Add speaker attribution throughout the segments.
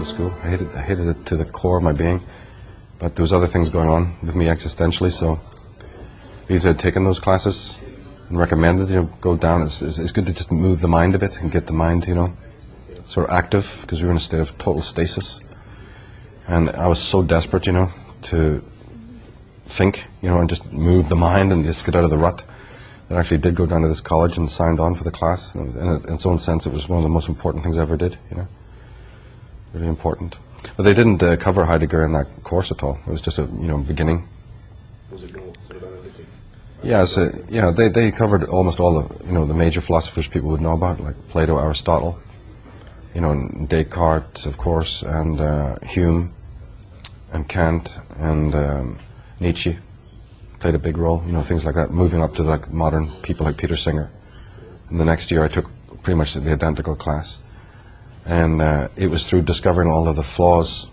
Speaker 1: to school. I hated it to the core of my being. But there was other things going on with me existentially, so Lisa had taken those classes and recommended, go down. It's good to just move the mind a bit and get the mind, sort of active, because we were in a state of total stasis. And I was so desperate, to think, and just move the mind and just get out of the rut. I actually did go down to this college and signed on for the class. And in its own sense, it was one of the most important things I ever did, Really important. But they didn't cover Heidegger in that course at all. It was just a, beginning.
Speaker 2: Was it more sort of analytic?
Speaker 1: Yeah, they covered almost all the, the major philosophers people would know about, like Plato, Aristotle, and Descartes, of course, and Hume, and Kant, and Nietzsche played a big role, things like that, moving up to like modern people like Peter Singer. And the next year I took pretty much the identical class. And it was through discovering all of the flaws,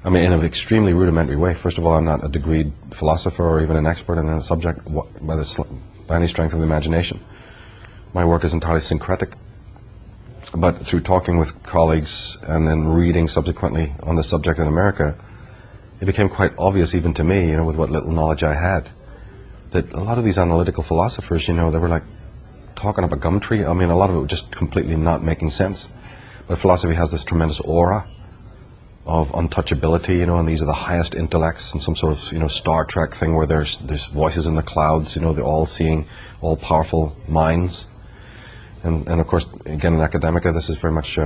Speaker 1: in an extremely rudimentary way. First of all, I'm not a degreed philosopher or even an expert in a subject by any strength of the imagination. My work is entirely syncretic. But through talking with colleagues and then reading subsequently on the subject in America, it became quite obvious even to me, with what little knowledge I had, that a lot of these analytical philosophers, they were like talking up a gum tree. A lot of it was just completely not making sense. But philosophy has this tremendous aura of untouchability, and these are the highest intellects in some sort of, Star Trek thing where there's voices in the clouds, they're all seeing, all powerful minds. And of course, again, in academia, this is very much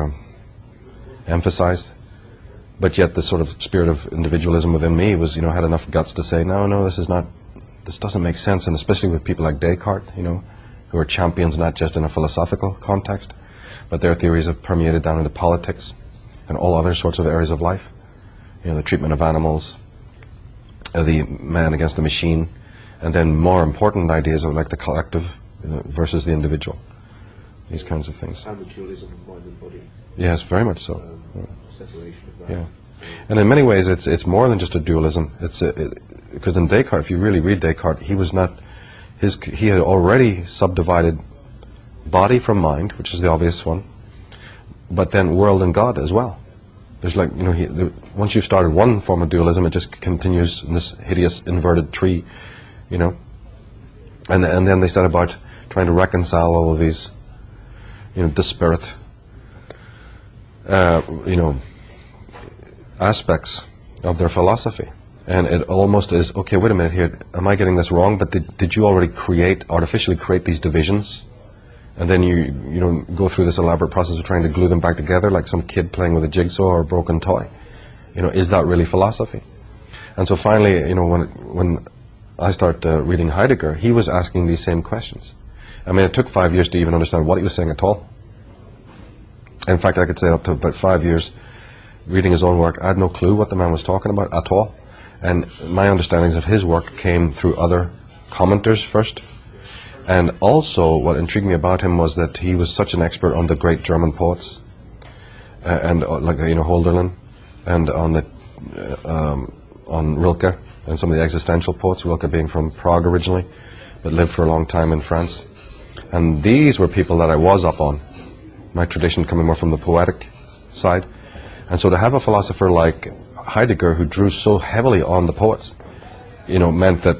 Speaker 1: emphasized. But yet the sort of spirit of individualism within me was, had enough guts to say, no, this doesn't make sense. And especially with people like Descartes, who are champions not just in a philosophical context, but their theories have permeated down into politics and all other sorts of areas of life. The treatment of animals, the man against the machine, and then more important ideas of like the collective versus the individual. These kinds of things.
Speaker 2: And the dualism of mind and body.
Speaker 1: Yes, very much so.
Speaker 2: Separation of that.
Speaker 1: Yeah. And in many ways, it's more than just a dualism. Because in Descartes, if you really read Descartes, he had already subdivided body from mind, which is the obvious one, but then world and God as well. There's like, once you've started one form of dualism, it just continues in this hideous inverted tree, And then they set about trying to reconcile all of these, disparate, aspects of their philosophy. And it almost is, okay, wait a minute here, am I getting this wrong? But did you already artificially create these divisions? And then you go through this elaborate process of trying to glue them back together like some kid playing with a jigsaw or a broken toy. Is that really philosophy? And so finally, when I start reading Heidegger, he was asking these same questions. It took 5 years to even understand what he was saying at all. In fact, I could say up to about 5 years reading his own work, I had no clue what the man was talking about at all. And my understandings of his work came through other commenters first. And also, what intrigued me about him was that he was such an expert on the great German poets, and Hölderlin, and on Rilke, and some of the existential poets. Rilke being from Prague originally, but lived for a long time in France. And these were people that I was up on. My tradition coming more from the poetic side, and so to have a philosopher like Heidegger who drew so heavily on the poets, meant that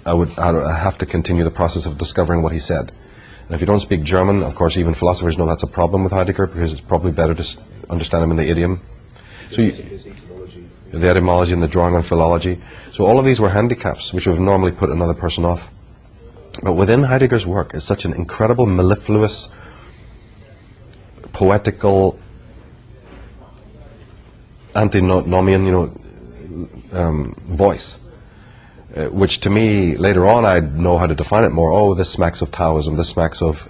Speaker 1: I would have to continue the process of discovering what he said. And if you don't speak German, of course, even philosophers know that's a problem with Heidegger, because it's probably better to understand him in the idiom. So the etymology and the drawing on philology. So all of these were handicaps, which would have normally put another person off. But within Heidegger's work is such an incredible, mellifluous, poetical, antinomian, voice. Which to me, later on, I'd know how to define it more. Oh, this smacks of Taoism, this smacks of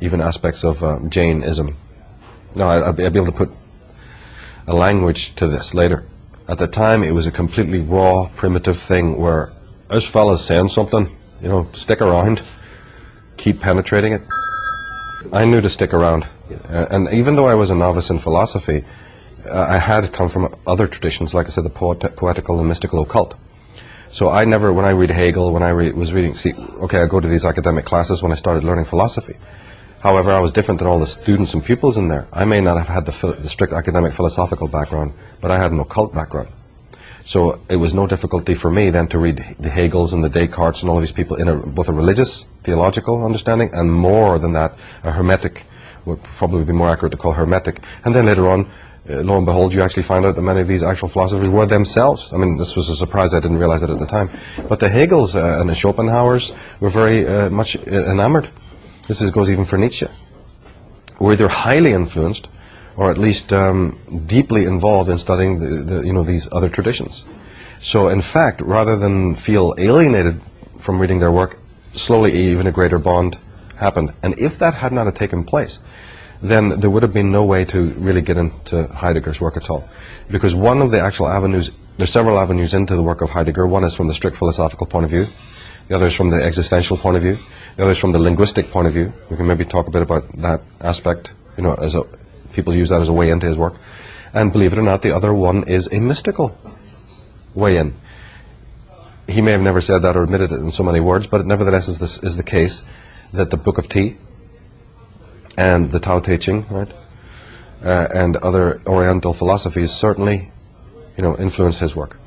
Speaker 1: even aspects of Jainism. No, I'd be able to put a language to this later. At the time, it was a completely raw, primitive thing where this fella's saying something, stick around, keep penetrating it. I knew to stick around. And even though I was a novice in philosophy, I had come from other traditions, like I said, the poetical and mystical occult. So I never, when I read Hegel, when I was reading, I go to these academic classes when I started learning philosophy. However, I was different than all the students and pupils in there. I may not have had the strict academic philosophical background, but I had an occult background. So it was no difficulty for me then to read the Hegels and the Descartes and all of these people in both a religious, theological understanding, and more than that, a hermetic, would probably be more accurate to call hermetic. And then later on, lo and behold, you actually find out that many of these actual philosophers were themselves. I mean, this was a surprise. I didn't realize it at the time. But the Hegels and the Schopenhauers were very much enamored. This goes even for Nietzsche. Were either highly influenced or at least deeply involved in studying these other traditions. So in fact, rather than feel alienated from reading their work, slowly even a greater bond happened. And if that had not have taken place, then there would have been no way to really get into Heidegger's work at all. Because one of the actual avenues, there's several avenues into the work of Heidegger. One is from the strict philosophical point of view. The other is from the existential point of view. The other is from the linguistic point of view. We can maybe talk a bit about that aspect, people use that as a way into his work. And believe it or not, the other one is a mystical way in. He may have never said that or admitted it in so many words, but it nevertheless is the case that the Book of Tea and the Tao Te Ching, right, and other Oriental philosophies certainly, influenced his work.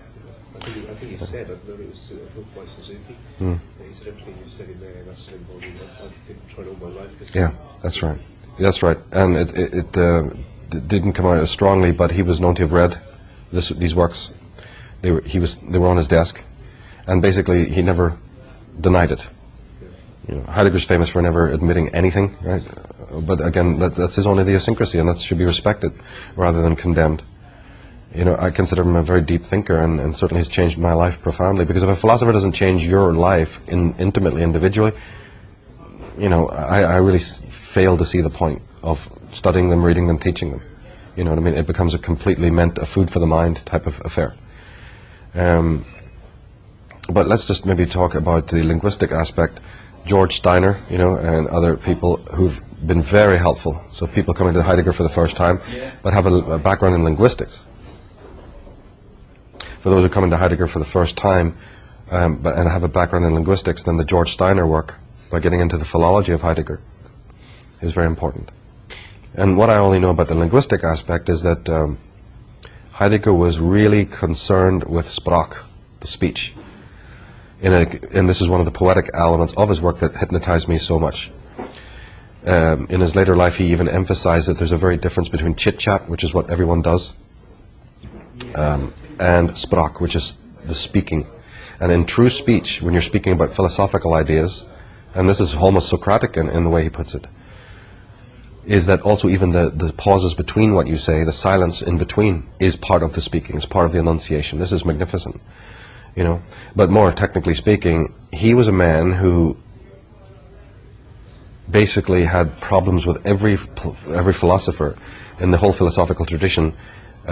Speaker 2: I think he said, I remember it was a book by Suzuki, he said everything you said in there, that's an embodiment. I've been trying all my life to say.
Speaker 1: Yeah, that's right. That's right. And it didn't come out as strongly, but he was known to have read these works. They were on his desk, and basically he never denied it. Heidegger's famous for never admitting anything, right? But again, that's his own idiosyncrasy, and that should be respected rather than condemned. I consider him a very deep thinker, and certainly has changed my life profoundly. Because if a philosopher doesn't change your life intimately, individually, I really fail to see the point of studying them, reading them, teaching them. You know what I mean? It becomes a completely a food for the mind type of affair. But let's just maybe talk about the linguistic aspect. George Steiner, and other people who've been very helpful. So people coming to Heidegger for the first time, but have a background in linguistics. For those who come into Heidegger for the first time, and have a background in linguistics, then the George Steiner work, by getting into the philology of Heidegger, is very important. And what I only know about the linguistic aspect is that Heidegger was really concerned with Sprach, the speech. And this is one of the poetic elements of his work that hypnotized me so much. In his later life, he even emphasized that there's a very difference between chit-chat, which is what everyone does, and Sprach, which is the speaking. And in true speech, when you're speaking about philosophical ideas, and this is almost Socratic in the way he puts it, is that also even the pauses between what you say, the silence in between, is part of the speaking, is part of the enunciation. This is magnificent. But more technically speaking, he was a man who basically had problems with every philosopher in the whole philosophical tradition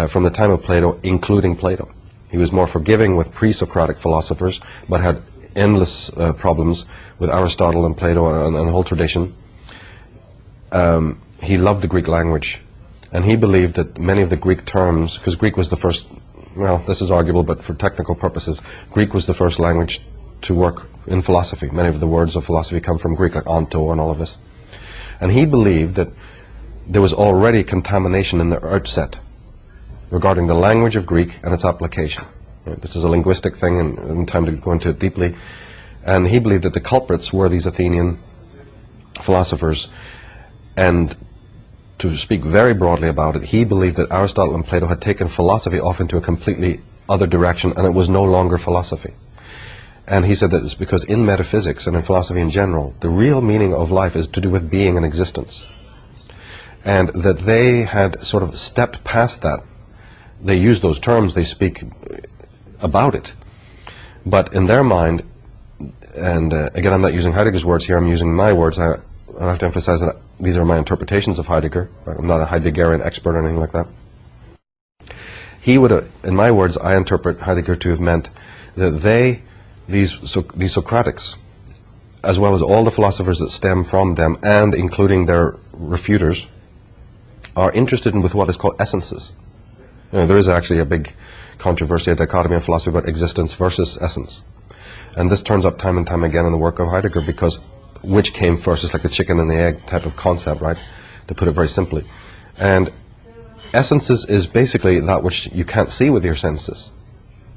Speaker 1: from the time of Plato, including Plato. He was more forgiving with pre-Socratic philosophers, but had endless problems with Aristotle and Plato and the whole tradition. He loved the Greek language, and he believed that many of the Greek terms, because Greek was the first, well, this is arguable, but for technical purposes, Greek was the first language to work in philosophy. Many of the words of philosophy come from Greek, like onto and all of this. And he believed that there was already contamination in the outset regarding the language of Greek and its application. This is a linguistic thing, and time to go into it deeply. And he believed that the culprits were these Athenian philosophers. And to speak very broadly about it, he believed that Aristotle and Plato had taken philosophy off into a completely other direction, and it was no longer philosophy. And he said that it's because in metaphysics and in philosophy in general, the real meaning of life is to do with being and existence. And that they had sort of stepped past that. They use those terms, they speak about it. But in their mind, and again, I'm not using Heidegger's words here, I'm using my words. I have to emphasize that these are my interpretations of Heidegger. I'm not a Heideggerian expert or anything like that. He would, in my words, I interpret Heidegger to have meant that these Socratics, as well as all the philosophers that stem from them, and including their refuters, are interested in with what is called essences. There is actually a big controversy, a dichotomy in philosophy about existence versus essence. And this turns up time and time again in the work of Heidegger, because which came first. It's like the chicken and the egg type of concept, right? To put it very simply. And essences is basically that which you can't see with your senses.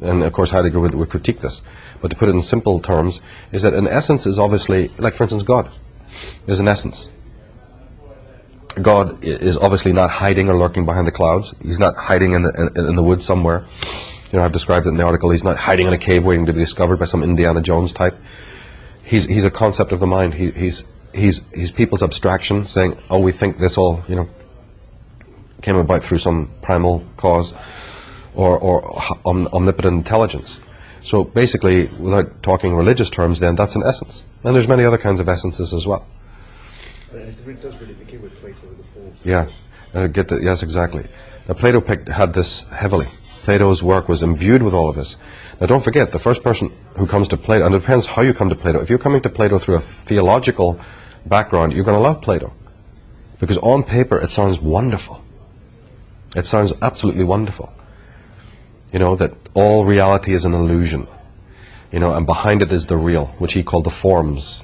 Speaker 1: And of course Heidegger would critique this. But to put it in simple terms, is that an essence is obviously, like for instance God is an essence. God is obviously not hiding or lurking behind the clouds. He's not hiding in the woods somewhere. You know, I've described it in the article. He's not hiding in a cave waiting to be discovered by some Indiana Jones type. He's a concept of the mind. He's people's abstraction, saying, oh, we think this all, you know, came about through some primal cause or omnipotent intelligence. So basically, without talking religious terms, then that's an essence. And there's many other kinds of essences as well.
Speaker 2: It does really begin with Plato and the forms.
Speaker 1: Yeah, yes, exactly. Now Plato had this heavily. Plato's work was imbued with all of this. Now don't forget, the first person who comes to Plato, and it depends how you come to Plato. If you're coming to Plato through a theological background, you're going to love Plato. Because on paper it sounds wonderful. It sounds absolutely wonderful. You know, that all reality is an illusion. You know, and behind it is the real, which he called the forms.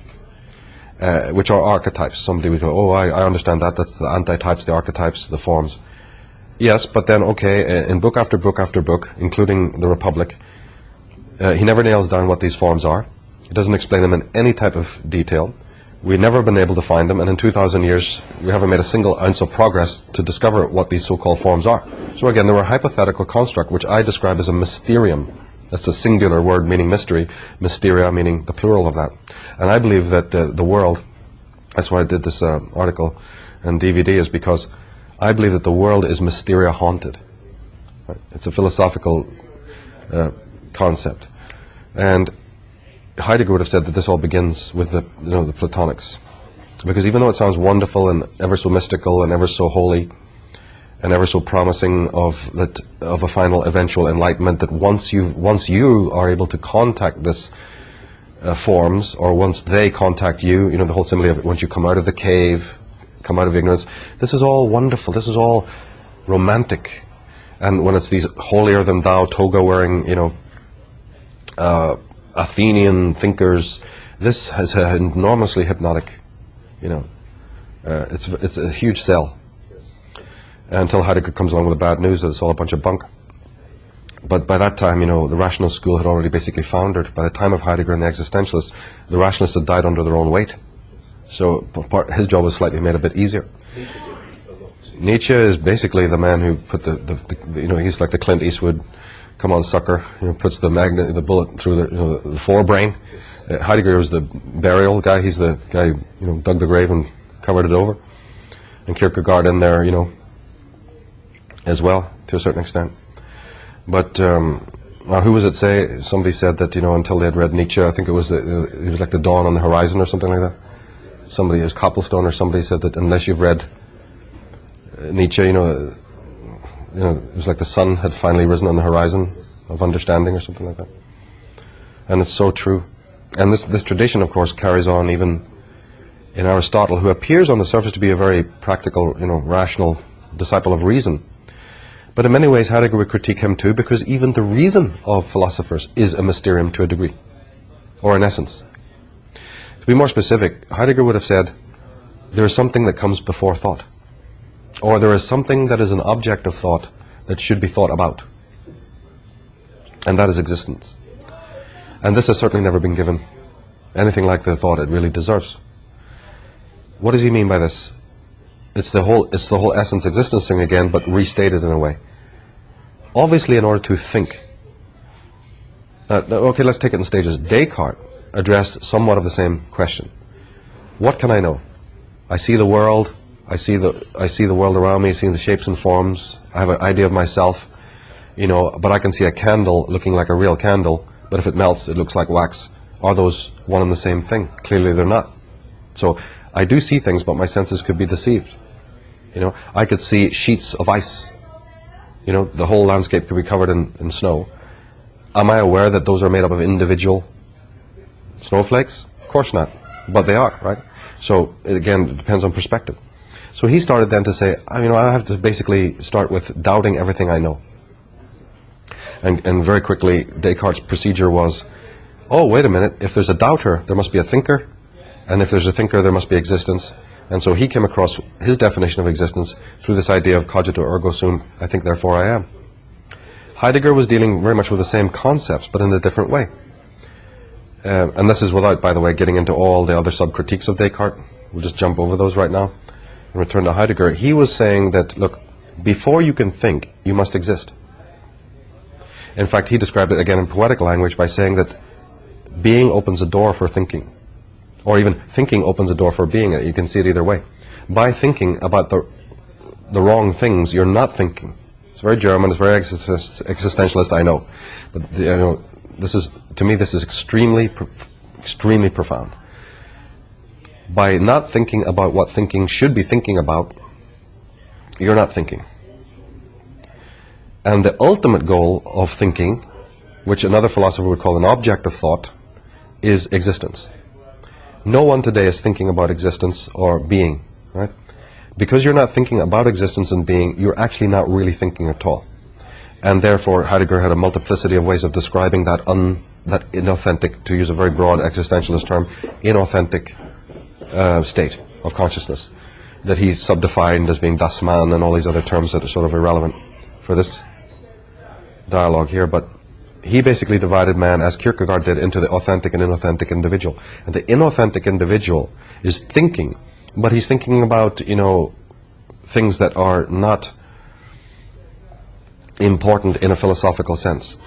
Speaker 1: Which are archetypes. Somebody would go, oh, I understand that. That's the antitypes, the archetypes, the forms. Yes, but then, okay, in book after book after book, including the Republic, he never nails down what these forms are. He doesn't explain them in any type of detail. We've never been able to find them, and in 2,000 years, we haven't made a single ounce of progress to discover what these so-called forms are. So again, they were a hypothetical construct, which I describe as a mysterium. That's a singular word meaning mystery, mysteria meaning the plural of that. And I believe that the world, that's why I did this article and DVD, is because I believe that the world is mysteria haunted. Right? It's a philosophical concept. And Heidegger would have said that this all begins with the Platonics. Because even though it sounds wonderful and ever so mystical and ever so holy, and ever so promising of a final eventual enlightenment, that once you are able to contact this forms, or once they contact you, you know, the whole simile of it, once you come out of the cave, come out of ignorance, this is all wonderful, this is all romantic. And when it's these holier than thou toga wearing, you know, Athenian thinkers, this has enormously hypnotic, you know, it's a huge sell. Until Heidegger comes along with the bad news that it's all a bunch of bunk. But by that time, you know, the rational school had already basically foundered. By the time of Heidegger and the existentialists, the rationalists had died under their own weight. So his job was slightly made a bit easier. Nietzsche is basically the man who put the you know, he's like the Clint Eastwood, come on sucker, you know, puts the bullet through the forebrain. Heidegger was the burial guy. He's the guy who, you know, dug the grave and covered it over. And Kierkegaard in there, you know, as well, to a certain extent. But who was it somebody said that, you know, until they had read Nietzsche, I think it was like the dawn on the horizon or something like that. Somebody, it was Copplestone or somebody said that unless you've read Nietzsche, you know, it was like the sun had finally risen on the horizon of understanding or something like that. And it's so true. And this tradition, of course, carries on even in Aristotle, who appears on the surface to be a very practical, you know, rational disciple of reason. But in many ways, Heidegger would critique him too, because even the reason of philosophers is a mysterium to a degree, or an essence. To be more specific, Heidegger would have said, there is something that comes before thought, or there is something that is an object of thought that should be thought about, and that is existence. And this has certainly never been given anything like the thought it really deserves. What does he mean by this? It's the whole essence existence thing again, but restated in a way. Obviously, in order to think. Okay, let's take it in stages. Descartes addressed somewhat of the same question. What can I know? I see the world. I see the world around me. I see the shapes and forms. I have an idea of myself, you know. But I can see a candle looking like a real candle. But if it melts, it looks like wax. Are those one and the same thing? Clearly, they're not. So I do see things, but my senses could be deceived. You know, I could see sheets of ice. You know, the whole landscape could be covered in snow. Am I aware that those are made up of individual snowflakes? Of course not. But they are, right? So, again, it depends on perspective. So he started then to say, you know, I have to basically start with doubting everything I know. And very quickly, Descartes' procedure was, oh, wait a minute, if there's a doubter, there must be a thinker. And if there's a thinker, there must be existence. And so he came across his definition of existence through this idea of cogito ergo sum, I think therefore I am. Heidegger was dealing very much with the same concepts, but in a different way. And this is without, by the way, getting into all the other sub-critiques of Descartes. We'll just jump over those right now and return to Heidegger. He was saying that, look, before you can think, you must exist. In fact, he described it again in poetic language by saying that being opens a door for thinking. Or even thinking opens a door for being. You can see it either way. By thinking about the wrong things, you're not thinking. It's very German, it's very existentialist, I know. But this is, to me, this is extremely profound. By not thinking about what thinking should be thinking about, you're not thinking. And the ultimate goal of thinking, which another philosopher would call an object of thought, is existence. No one today is thinking about existence or being, right? Because you're not thinking about existence and being, you're actually not really thinking at all. And therefore, Heidegger had a multiplicity of ways of describing that inauthentic, to use a very broad existentialist term, inauthentic state of consciousness that he subdefined as being das Man and all these other terms that are sort of irrelevant for this dialogue here. But he basically divided man, as Kierkegaard did, into the authentic and inauthentic individual. And the inauthentic individual is thinking, but he's thinking about, things that are not important in a philosophical sense.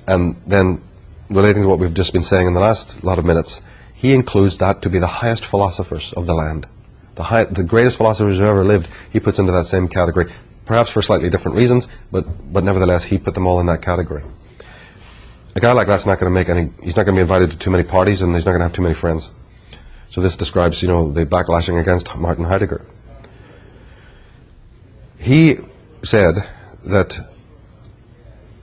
Speaker 1: And then, relating to what we've just been saying in the last lot of minutes, he includes that to be the highest philosophers of the land. The greatest philosophers who ever lived, he puts into that same category, perhaps for slightly different reasons, but nevertheless, he put them all in that category. A guy like that's not going to he's not going to be invited to too many parties, and he's not going to have too many friends. So this describes, the backlashing against Martin Heidegger. He said that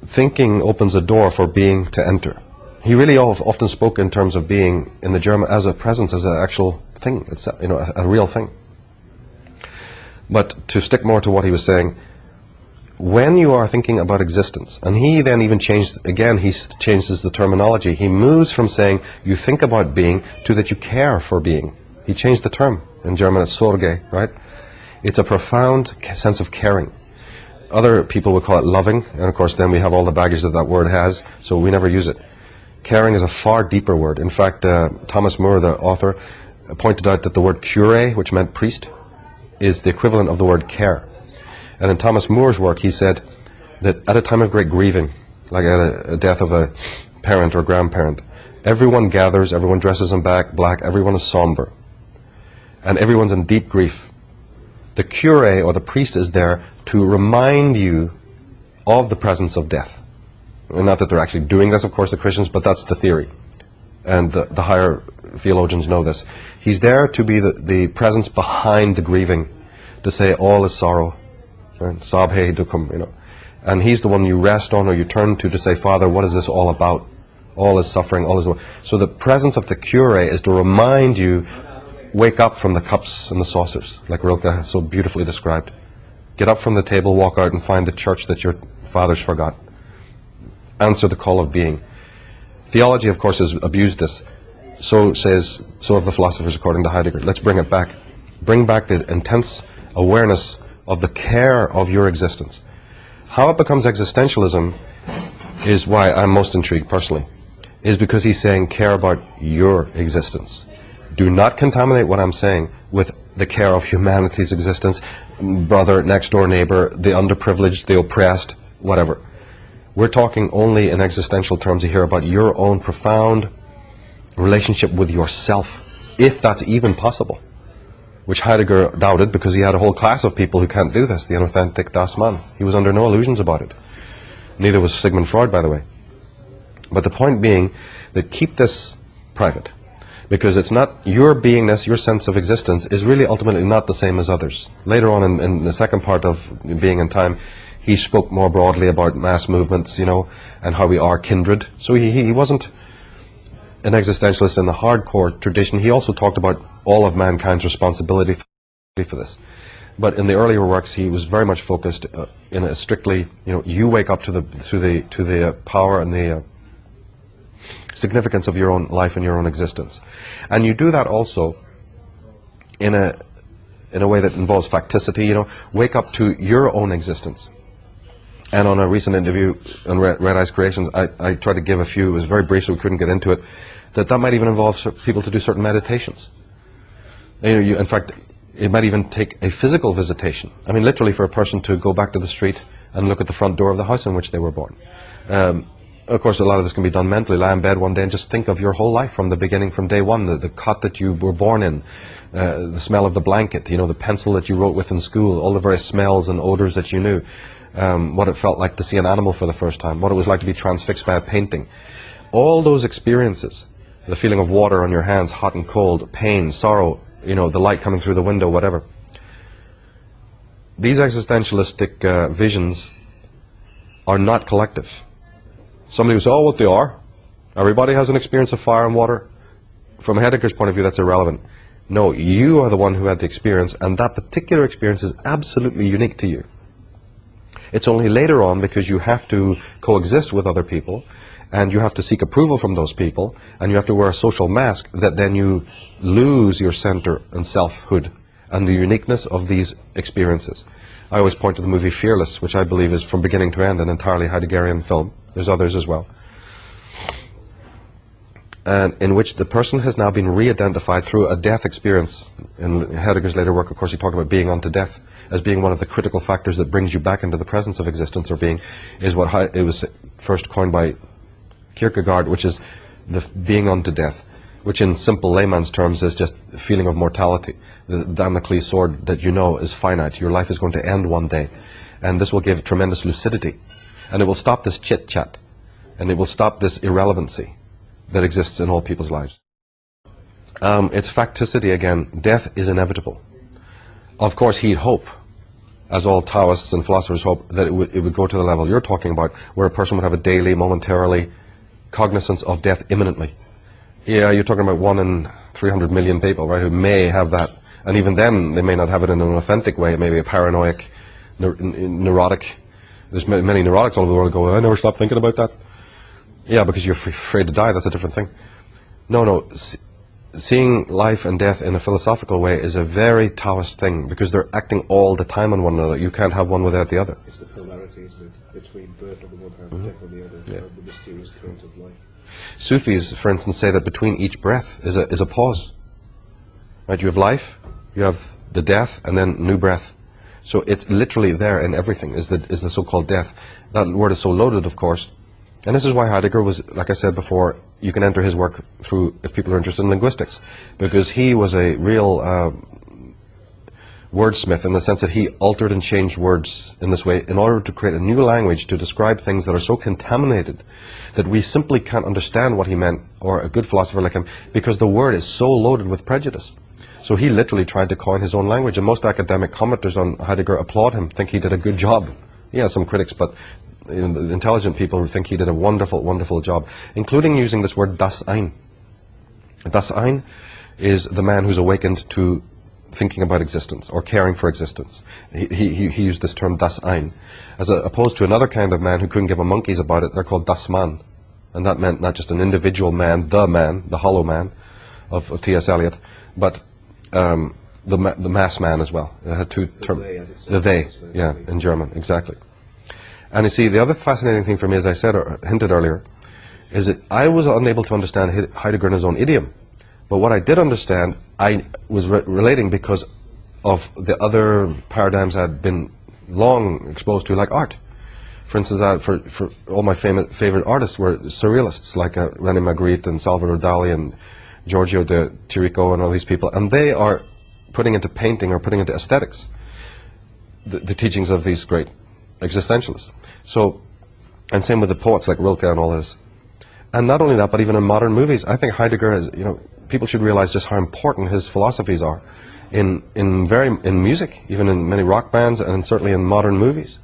Speaker 1: thinking opens a door for being to enter. He really often spoke in terms of being in the German as a presence, as an actual thing. It's a real thing. But to stick more to what he was saying, when you are thinking about existence, and he then even changes the terminology. He moves from saying you think about being to that you care for being. He changed the term. In German it's Sorge, right? It's a profound sense of caring. Other people would call it loving, and of course then we have all the baggage that word has, so we never use it. Caring is a far deeper word. In fact, Thomas More, the author, pointed out that the word cure, which meant priest, is the equivalent of the word care. And in Thomas More's work, he said that at a time of great grieving, like at a death of a parent or grandparent, everyone gathers, everyone dresses in black, everyone is somber, and everyone's in deep grief. The cure, or the priest, is there to remind you of the presence of death. And not that they're actually doing this, of course, the Christians, but that's the theory. And the higher theologians know this. He's there to be the presence behind the grieving, to say all is sorrow. Sabhe dukum, And he's the one you rest on or you turn to say, Father, what is this all about? All is suffering, all is... So the presence of the cure is to remind you, wake up from the cups and the saucers, like Rilke has so beautifully described. Get up from the table, walk out and find the church that your fathers forgot. Answer the call of being. Theology, of course, has abused this. So have the philosophers, according to Heidegger. Let's bring it back. Bring back the intense awareness of the care of your existence. How it becomes existentialism is why I'm most intrigued personally, is because he's saying care about your existence. Do not contaminate what I'm saying with the care of humanity's existence, brother, next door neighbor, the underprivileged, the oppressed, whatever. We're talking only in existential terms here about your own profound relationship with yourself, if that's even possible. Which Heidegger doubted because he had a whole class of people who can't do this, the inauthentic das Man. He was under no illusions about it. Neither was Sigmund Freud, by the way. But the point being that keep this private, because it's not your beingness, your sense of existence is really ultimately not the same as others. Later on in the second part of Being in Time, he spoke more broadly about mass movements, and how we are kindred. So he wasn't an existentialist in the hardcore tradition. He also talked about all of mankind's responsibility for this. But in the earlier works, he was very much focused in a strictly, you wake up to the power and the significance of your own life and your own existence. And you do that also in a way that involves facticity, you know, wake up to your own existence. And on a recent interview on Red Eyes Creations, I tried to give a few, it was very brief so we couldn't get into it, that might even involve people to do certain meditations. You know, in fact, it might even take a physical visitation. I mean, literally for a person to go back to the street and look at the front door of the house in which they were born. Of course, a lot of this can be done mentally. Lie in bed one day and just think of your whole life from the beginning, from day one, the cot that you were born in, the smell of the blanket, you know, the pencil that you wrote with in school, all the various smells and odors that you knew, what it felt like to see an animal for the first time, what it was like to be transfixed by a painting. All those experiences, the feeling of water on your hands, hot and cold, pain, sorrow, you know, the light coming through the window, whatever. These existentialistic visions are not collective. Somebody will say, oh, what they are. Everybody has an experience of fire and water. From Heidegger's point of view, that's irrelevant. No, you are the one who had the experience, and that particular experience is absolutely unique to you. It's only later on, because you have to coexist with other people, and you have to seek approval from those people, and you have to wear a social mask, that then you lose your center and selfhood and the uniqueness of these experiences. I always point to the movie Fearless, which I believe is from beginning to end an entirely Heideggerian film. There's others as well. And in which the person has now been re-identified through a death experience. In Heidegger's later work, of course, he talked about being unto death as being one of the critical factors that brings you back into the presence of existence or being, is what it was first coined by Kierkegaard, which is the being unto death, which in simple layman's terms is just the feeling of mortality. The Damocles sword that you know is finite. Your life is going to end one day. And this will give tremendous lucidity. And it will stop this chit-chat. And it will stop this irrelevancy that exists in all people's lives. It's facticity again. Death is inevitable. Of course, he'd hope, as all Taoists and philosophers hope, that it would go to the level you're talking about, where a person would have a daily, momentarily cognizance of death imminently. Yeah, you're talking about 1 in 300 million people, right, who may have that. And even then, they may not have it in an authentic way. It may be a paranoid, neurotic. There's many neurotics all over the world who go, I never stop thinking about that. Yeah, because you're afraid to die, that's a different thing. No, seeing life and death in a philosophical way is a very Taoist thing, because they're acting all the time on one another. You can't have one without the other.
Speaker 2: It's the polarity, isn't it, between birth on the one hand and death on the other, the mysterious current of life.
Speaker 1: Sufis, for instance, say that between each breath is a pause. Right? You have life, you have the death, and then new breath. So it's literally there in everything, is the so-called death. That word is so loaded, of course. And this is why Heidegger was, like I said before, you can enter his work through, if people are interested in linguistics, because he was a real wordsmith, in the sense that he altered and changed words in this way in order to create a new language to describe things that are so contaminated that we simply can't understand what he meant, or a good philosopher like him, because the word is so loaded with prejudice. So he literally tried to coin his own language, and most academic commenters on Heidegger applaud him, think he did a good job. He has some critics, but you know, the intelligent people think he did a wonderful, wonderful job, including using this word das Ein. Das Ein is the man who's awakened to thinking about existence or caring for existence. He used this term das Ein, as opposed to another kind of man who couldn't give a monkeys about it. They're called das Man, and that meant not just an individual man, the hollow man of T.S. Eliot, but the mass man as well. It had two terms. The they, yeah, in German, exactly. And you see, the other fascinating thing for me, as I said or hinted earlier, is that I was unable to understand Heidegger in his own idiom. But what I did understand, I was relating because of the other paradigms I'd been long exposed to, like art. For instance, for all my favorite artists were surrealists, like René Magritte and Salvador Dali and Giorgio de Chirico and all these people. And they are putting into painting or putting into aesthetics the teachings of these great existentialists. So, and same with the poets like Rilke and all this. And not only that, but even in modern movies, I think Heidegger has, you know, people should realize just how important his philosophies are in music, even in many rock bands, and certainly in modern movies.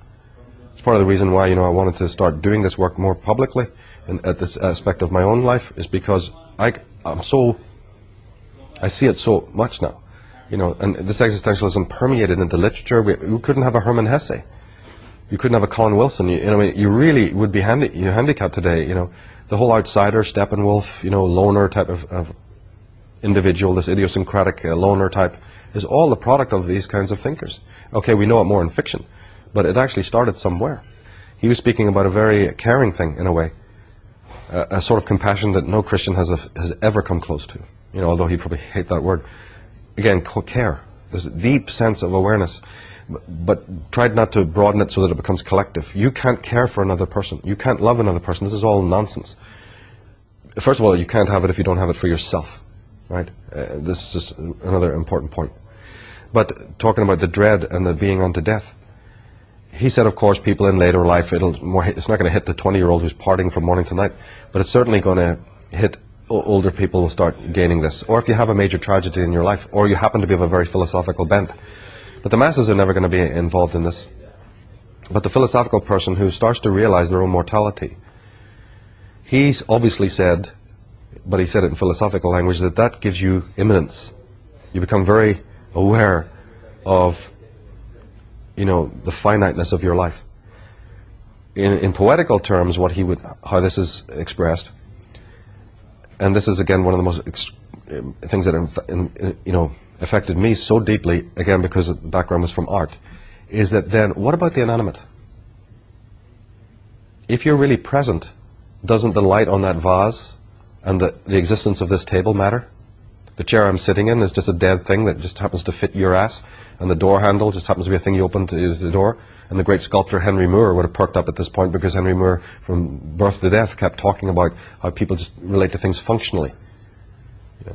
Speaker 1: It's part of the reason why, you know, I wanted to start doing this work more publicly at this aspect of my own life, is because I see it so much now, you know, and this existentialism permeated into literature. We couldn't have a Hermann Hesse. You couldn't have a Colin Wilson. You really would be handicapped today. You know, the whole outsider, Steppenwolf, you know, loner type of individual, this idiosyncratic loner type, is all the product of these kinds of thinkers. Okay, we know it more in fiction, but it actually started somewhere. He was speaking about a very caring thing, in a way, a sort of compassion that no Christian has ever come close to. You know, although he probably hate that word. Again, care, this deep sense of awareness, but tried not to broaden it so that it becomes collective. You can't care for another person. You can't love another person. This is all nonsense. First of all, you can't have it if you don't have it for yourself, right? This is just another important point. But talking about the dread and the being unto death, he said, of course, people in later life, it's not going to hit the 20-year-old who's partying from morning to night, but it's certainly going to hit older people will start gaining this. Or if you have a major tragedy in your life, or you happen to be of a very philosophical bent. But the masses are never going to be involved in this. But the philosophical person who starts to realize their own mortality, he's obviously said, but he said it in philosophical language, that that gives you immanence. You become very aware of, you know, the finiteness of your life. In poetical terms, how this is expressed, and this is again one of the most things that affected me so deeply, again because the background was from art, is that then what about the inanimate? If you're really present, doesn't the light on that vase and the existence of this table matter? The chair I'm sitting in is just a dead thing that just happens to fit your ass, and the door handle just happens to be a thing you open to the door. And the great sculptor Henry Moore would have perked up at this point, because Henry Moore, from birth to death, kept talking about how people just relate to things functionally.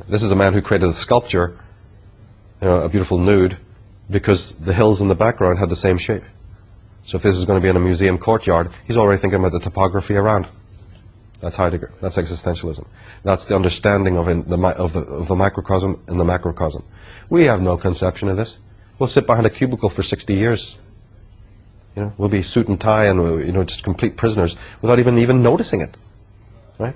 Speaker 1: This is a man who created a sculpture, a beautiful nude, because the hills in the background had the same shape. So if this is going to be in a museum courtyard, he's already thinking about the topography around. That's Heidegger. That's existentialism. That's the understanding of the microcosm and the macrocosm. We have no conception of this. We'll sit behind a cubicle for 60 years. We'll be suit and tie and just complete prisoners without even noticing it, right?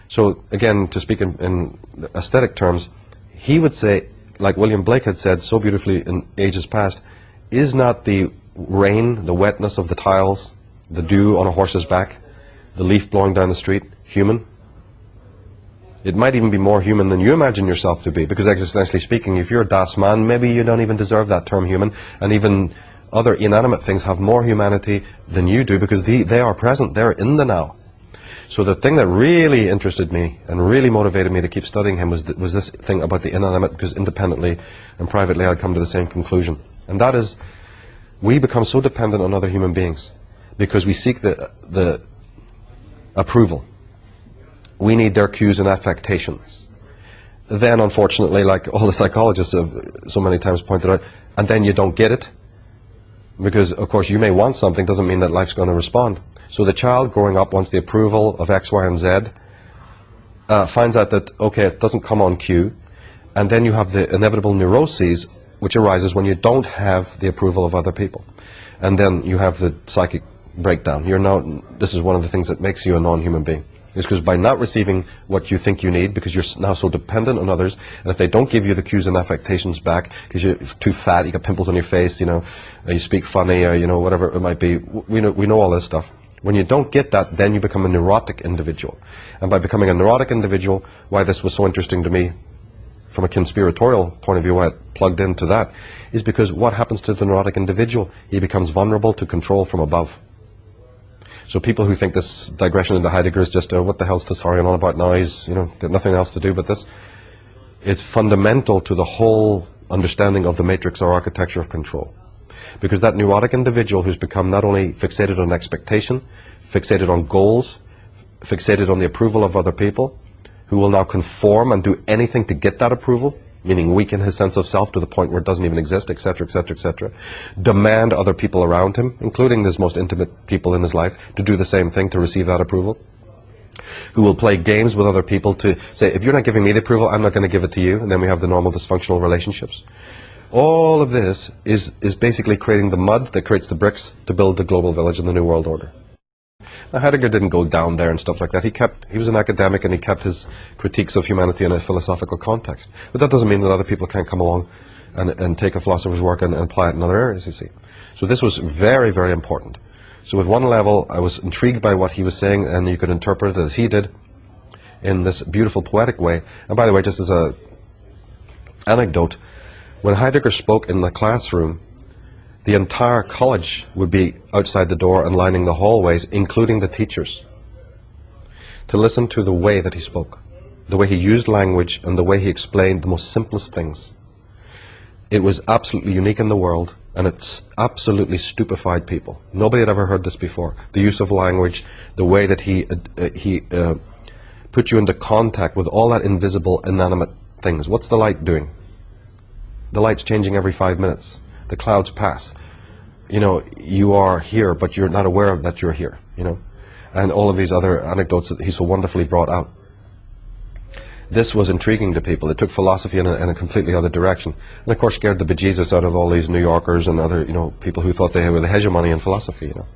Speaker 1: So again, to speak in aesthetic terms, he would say, like William Blake had said so beautifully in ages past, is not the rain, the wetness of the tiles, the dew on a horse's back, the leaf blowing down the street, human? It might even be more human than you imagine yourself to be, because existentially speaking, if you're a Das Man, maybe you don't even deserve that term human, and even other inanimate things have more humanity than you do, because they are present, they're in the now. So the thing that really interested me and really motivated me to keep studying him was this thing about the inanimate, because independently and privately I'd come to the same conclusion. And that is, we become so dependent on other human beings because we seek the approval. We need their cues and affectations. Then, unfortunately, like all the psychologists have so many times pointed out, and then you don't get it. Because, of course, you may want something, doesn't mean that life's going to respond. So the child growing up wants the approval of X, Y, and Z, finds out that, okay, it doesn't come on cue, and then you have the inevitable neuroses, which arises when you don't have the approval of other people. And then you have the psychic breakdown. This is one of the things that makes you a non-human being. It's because by not receiving what you think you need, because you're now so dependent on others, and if they don't give you the cues and affectations back, because you're too fat, you got pimples on your face, you speak funny, whatever it might be, we know all this stuff. When you don't get that, then you become a neurotic individual. And by becoming a neurotic individual, why this was so interesting to me, from a conspiratorial point of view, why it plugged into that, is because what happens to the neurotic individual? He becomes vulnerable to control from above. So people who think this digression into Heidegger is just, what the hell's Tsarion on about now? He's, got nothing else to do but this. It's fundamental to the whole understanding of the matrix or architecture of control. Because that neurotic individual who's become not only fixated on expectation, fixated on goals, fixated on the approval of other people, who will now conform and do anything to get that approval, meaning weaken his sense of self to the point where it doesn't even exist, etc., etc., etc. Demand other people around him, including his most intimate people in his life, to do the same thing to receive that approval. Who will play games with other people to say, if you're not giving me the approval, I'm not going to give it to you, and then we have the normal dysfunctional relationships. All of this is basically creating the mud that creates the bricks to build the global village and the New World Order. Now, Heidegger didn't go down there and stuff like that. He was an academic, and he kept his critiques of humanity in a philosophical context. But that doesn't mean that other people can't come along and take a philosopher's work and apply it in other areas, you see. So this was very, very important. So with one level, I was intrigued by what he was saying, and you could interpret it as he did in this beautiful poetic way. And by the way, just as a anecdote. When Heidegger spoke in the classroom, the entire college would be outside the door and lining the hallways, including the teachers, to listen to the way that he spoke, the way he used language and the way he explained the most simplest things. It was absolutely unique in the world, and it absolutely stupefied people. Nobody had ever heard this before. The use of language, the way that he put you into contact with all that invisible, inanimate things. What's the light doing? The light's changing every 5 minutes. The clouds pass. You know, you are here, but you're not aware of that you're here, you know. And all of these other anecdotes that he so wonderfully brought out. This was intriguing to people. It took philosophy in a completely other direction. And of course scared the bejesus out of all these New Yorkers and other, you know, people who thought they were the hegemony in philosophy, you know.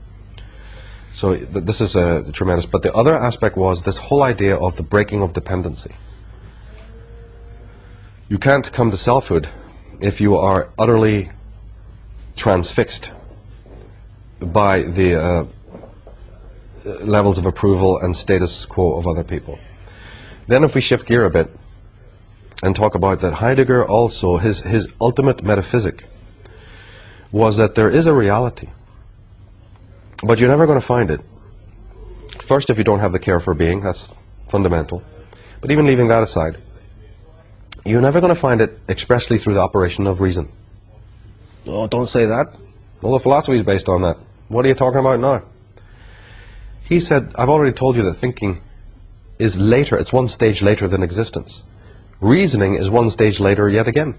Speaker 1: So this is tremendous. But the other aspect was this whole idea of the breaking of dependency. You can't come to selfhood if you are utterly transfixed by the levels of approval and status quo of other people. Then if we shift gear a bit and talk about that, Heidegger also, his ultimate metaphysic was that there is a reality, but you're never going to find it. First, if you don't have the care for being, that's fundamental. But even leaving that aside, you're never going to find it expressly through the operation of reason. Oh, don't say that. Well, the philosophy is based on that. What are you talking about now? He said, I've already told you that thinking is later, it's one stage later than existence. Reasoning is one stage later yet again.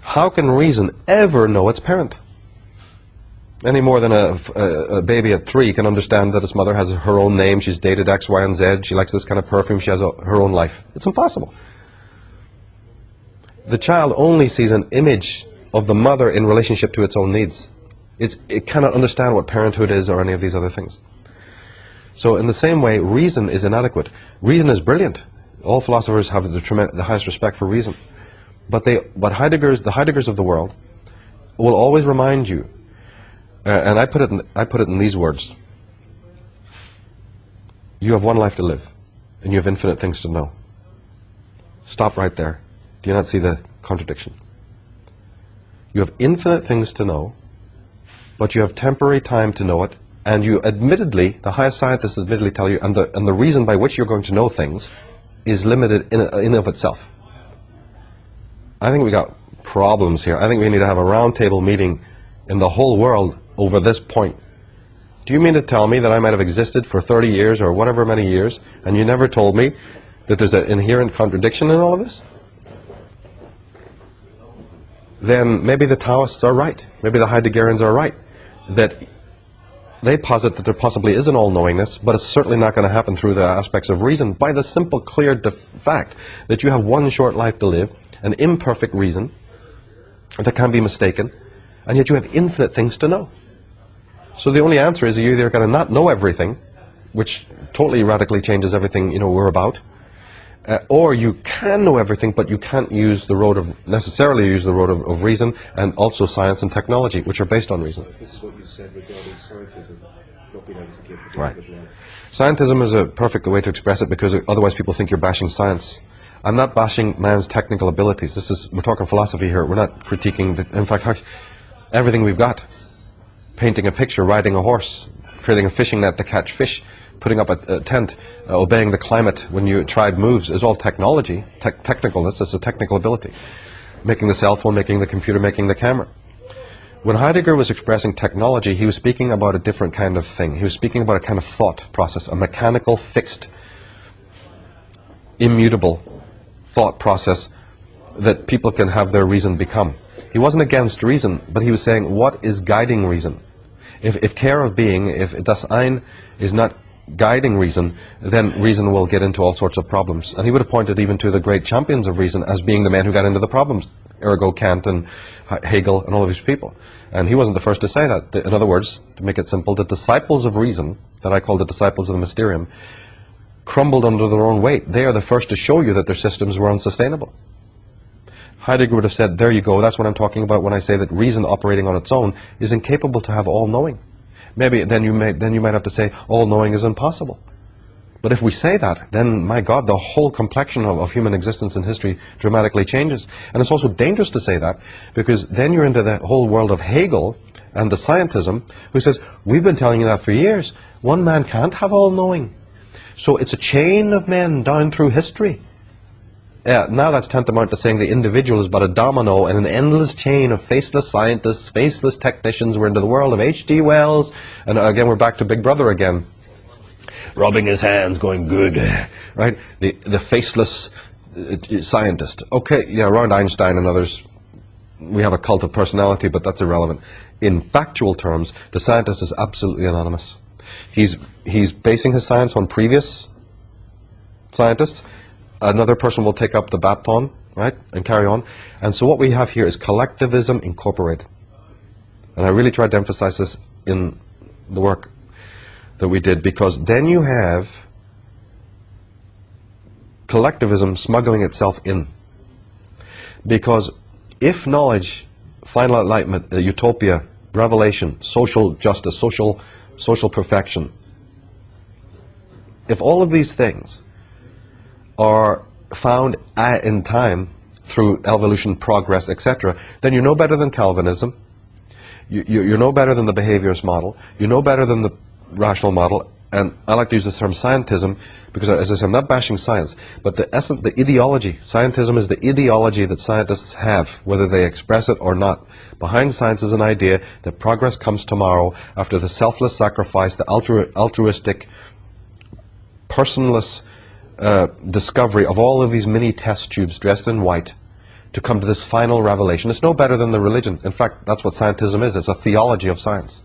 Speaker 1: How can reason ever know its parent? Any more than a baby at 3 can understand that its mother has her own name, she's dated X, Y, and Z, she likes this kind of perfume, she has her own life. It's impossible. The child only sees an image of the mother in relationship to its own needs. It cannot understand what parenthood is or any of these other things. So in the same way, reason is inadequate. Reason is brilliant. All philosophers have the highest respect for reason. But the Heideggers of the world will always remind you, and I put it in these words: you have one life to live, and you have infinite things to know. Stop right there. Do you not see the contradiction? You have infinite things to know, but you have temporary time to know it, and you admittedly, the highest scientists admittedly tell you, and the reason by which you're going to know things is limited in and of itself. I think we got problems here. I think we need to have a roundtable meeting in the whole world over this point. Do you mean to tell me that I might have existed for 30 years or whatever many years, and you never told me that there's an inherent contradiction in all of this? Then maybe the Taoists are right. Maybe the Heideggerians are right. That they posit that there possibly is an all-knowingness, but it's certainly not going to happen through the aspects of reason, by the simple, clear fact that you have one short life to live, an imperfect reason that can be mistaken, and yet you have infinite things to know. So the only answer is you're either going to not know everything, which totally radically changes everything we're about, or you can know everything, but you can't necessarily use the road of reason, and also science and technology, which are based on reason.
Speaker 2: This is what you said regarding scientism, not being able to give the
Speaker 1: Right.
Speaker 2: life.
Speaker 1: Scientism is a perfect way to express it, because otherwise people think you're bashing science. I'm not bashing man's technical abilities. We're talking philosophy here. We're not critiquing, in fact, everything we've got. Painting a picture, riding a horse, creating a fishing net to catch fish, putting up a tent, obeying the climate when your tribe moves is all technology, technicalness. It's a technical ability. Making the cell phone, making the computer, making the camera. When Heidegger was expressing technology, he was speaking about a different kind of thing. He was speaking about a kind of thought process, a mechanical, fixed, immutable thought process that people can have their reason become. He wasn't against reason, but he was saying, what is guiding reason? If care of being, if das Ein is not guiding reason, then reason will get into all sorts of problems. And he would have pointed even to the great champions of reason as being the men who got into the problems. Ergo Kant and Hegel and all of these people. And he wasn't the first to say that. In other words, to make it simple, the disciples of reason, that I call the disciples of the Mysterium, crumbled under their own weight. They are the first to show you that their systems were unsustainable. Heidegger would have said, there you go, that's what I'm talking about when I say that reason operating on its own is incapable to have all-knowing. Maybe then you might have to say all-knowing is impossible. But if we say that, then, my God, the whole complexion of human existence in history dramatically changes. And it's also dangerous to say that, because then you're into the whole world of Hegel and the scientism, who says, we've been telling you that for years. One man can't have all knowing. So it's a chain of men down through history. Now that's tantamount to saying the individual is but a domino in an endless chain of faceless scientists, faceless technicians. We're into the world of H.G. Wells, and again we're back to Big Brother again. Rubbing his hands, going good, right? The faceless scientist. Okay, yeah, around Einstein and others, we have a cult of personality, but that's irrelevant. In factual terms, the scientist is absolutely anonymous. He's basing his science on previous scientists. Another person will take up the baton, right, and carry on. And so what we have here is collectivism incorporated. And I really tried to emphasize this in the work that we did, because then you have collectivism smuggling itself in. Because if knowledge, final enlightenment, utopia, revelation, social justice, social perfection, if all of these things are found in time through evolution, progress, etc., then you're no better than Calvinism, you're no better than the behaviorist model, you're no better than the rational model. And I like to use this term scientism because, as I say, I'm not bashing science, but the essence, the ideology, scientism is the ideology that scientists have, whether they express it or not. Behind science is an idea that progress comes tomorrow after the selfless sacrifice, the altruistic, personless discovery of all of these mini test tubes dressed in white to come to this final revelation. It's no better than the religion. In fact, that's what scientism is. It's a theology of science.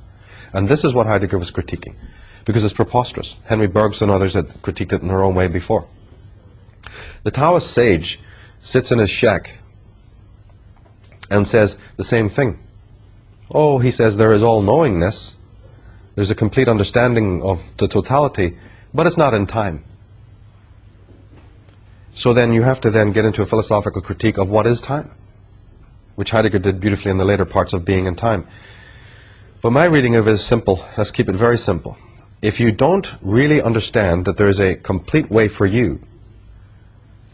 Speaker 1: And this is what Heidegger was critiquing, because it's preposterous. Henry Bergson and others had critiqued it in their own way before. The Taoist sage sits in his shack and says the same thing. Oh, he says, there is all-knowingness. There's a complete understanding of the totality, but it's not in time. So then you have to then get into a philosophical critique of what is time, which Heidegger did beautifully in the later parts of Being and Time. But my reading of it is simple. Let's keep it very simple. If you don't really understand that there is a complete way for you,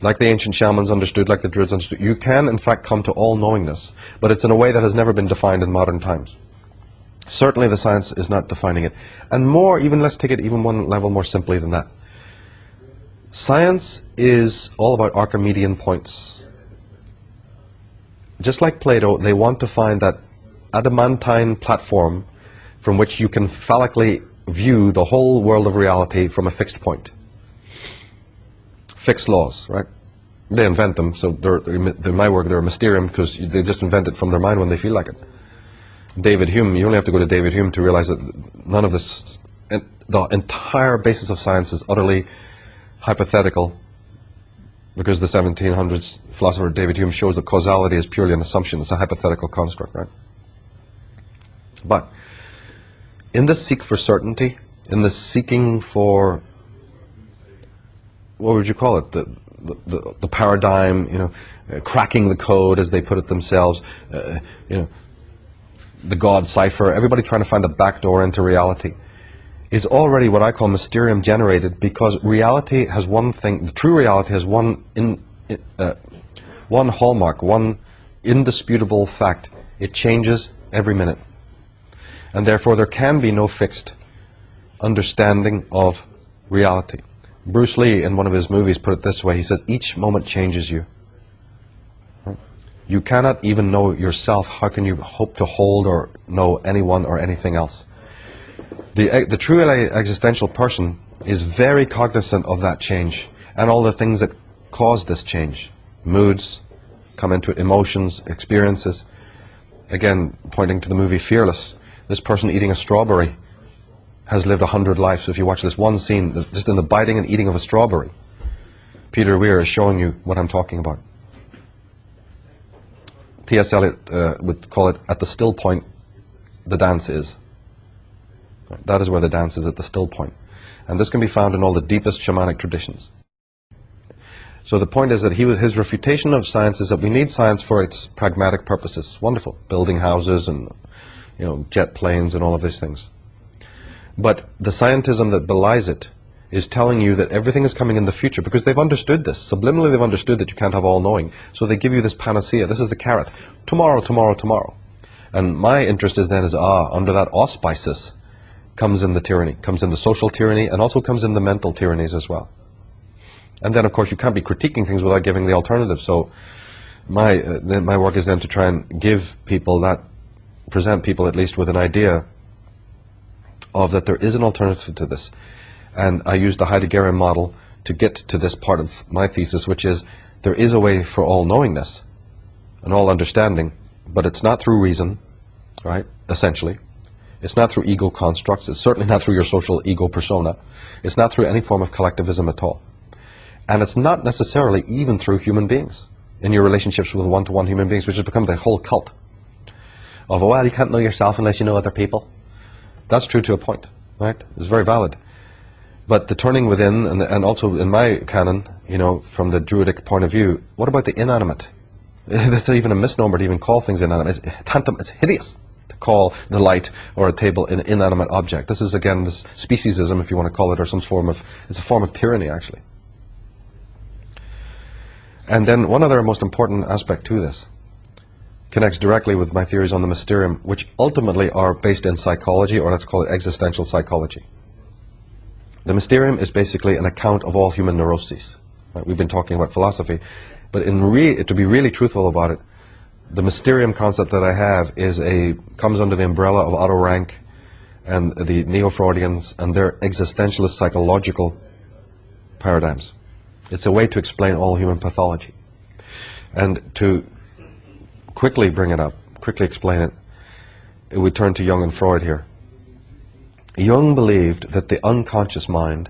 Speaker 1: like the ancient shamans understood, like the Druids understood, you can in fact come to all-knowingness, but it's in a way that has never been defined in modern times. Certainly the science is not defining it. And more, even let's take it even one level more simply than that. Science is all about Archimedean points. Just like Plato, they want to find that adamantine platform from which you can phallically view the whole world of reality from a fixed point. Fixed laws, right? They invent them, so in my work they're a Mysterium because they just invent it from their mind when they feel like it. David Hume, you only have to go to David Hume to realize that none of this, the entire basis of science is utterly hypothetical, because the 1700s philosopher David Hume shows that causality is purely an assumption. It's a hypothetical construct, right? But in this seek for certainty, in this seeking for, what would you call it, the paradigm, you know, cracking the code as they put it themselves, you know, the God cipher, everybody trying to find the back door into reality, is already what I call Mysterium generated, because reality has one thing, the true reality has one hallmark, one indisputable fact. It changes every minute. And therefore there can be no fixed understanding of reality. Bruce Lee, in one of his movies, put it this way. He says, each moment changes you. You cannot even know yourself. How can you hope to hold or know anyone or anything else? The truly existential person is very cognizant of that change and all the things that cause this change. Moods come into it, emotions, experiences. Again, pointing to the movie Fearless, this person eating a strawberry has lived 100 lives. So if you watch this one scene, just in the biting and eating of a strawberry, Peter Weir is showing you what I'm talking about. T.S. Eliot would call it, at the still point, the dance is. That is where the dance is, at the still point. And this can be found in all the deepest shamanic traditions. So the point is that his refutation of science is that we need science for its pragmatic purposes. Wonderful. Building houses and, you know, jet planes and all of these things. But the scientism that belies it is telling you that everything is coming in the future, because they've understood this. Subliminally they've understood that you can't have all knowing. So they give you this panacea. This is the carrot. Tomorrow, tomorrow, tomorrow. And my interest is then under that auspices comes in the tyranny, comes in the social tyranny, and also comes in the mental tyrannies as well. And then of course you can't be critiquing things without giving the alternative. So my work is then to try and give people that, present people at least with an idea of that there is an alternative to this. And I use the Heideggerian model to get to this part of my thesis, which is there is a way for all knowingness and all understanding, but it's not through reason, right, essentially. It's not through ego constructs. It's certainly not through your social ego persona. It's not through any form of collectivism at all. And it's not necessarily even through human beings, in your relationships with one-to-one human beings, which has become the whole cult of, well, you can't know yourself unless you know other people. That's true to a point, right? It's very valid. But the turning within, and also in my canon, you know, from the Druidic point of view, what about the inanimate? That's even a misnomer to even call things inanimate. It's hideous to call the light or a table an inanimate object. This is, again, this speciesism, if you want to call it, or some form of, it's a form of tyranny, actually. And then one other most important aspect to this connects directly with my theories on the Mysterium, which ultimately are based in psychology, or let's call it existential psychology. The Mysterium is basically an account of all human neuroses. Right? We've been talking about philosophy, but to be really truthful about it, the Mysterium concept that I have comes under the umbrella of Otto Rank and the Neo-Freudians and their existentialist psychological paradigms. It's a way to explain all human pathology. And to quickly bring it up, quickly explain it, we turn to Jung and Freud here. Jung believed that the unconscious mind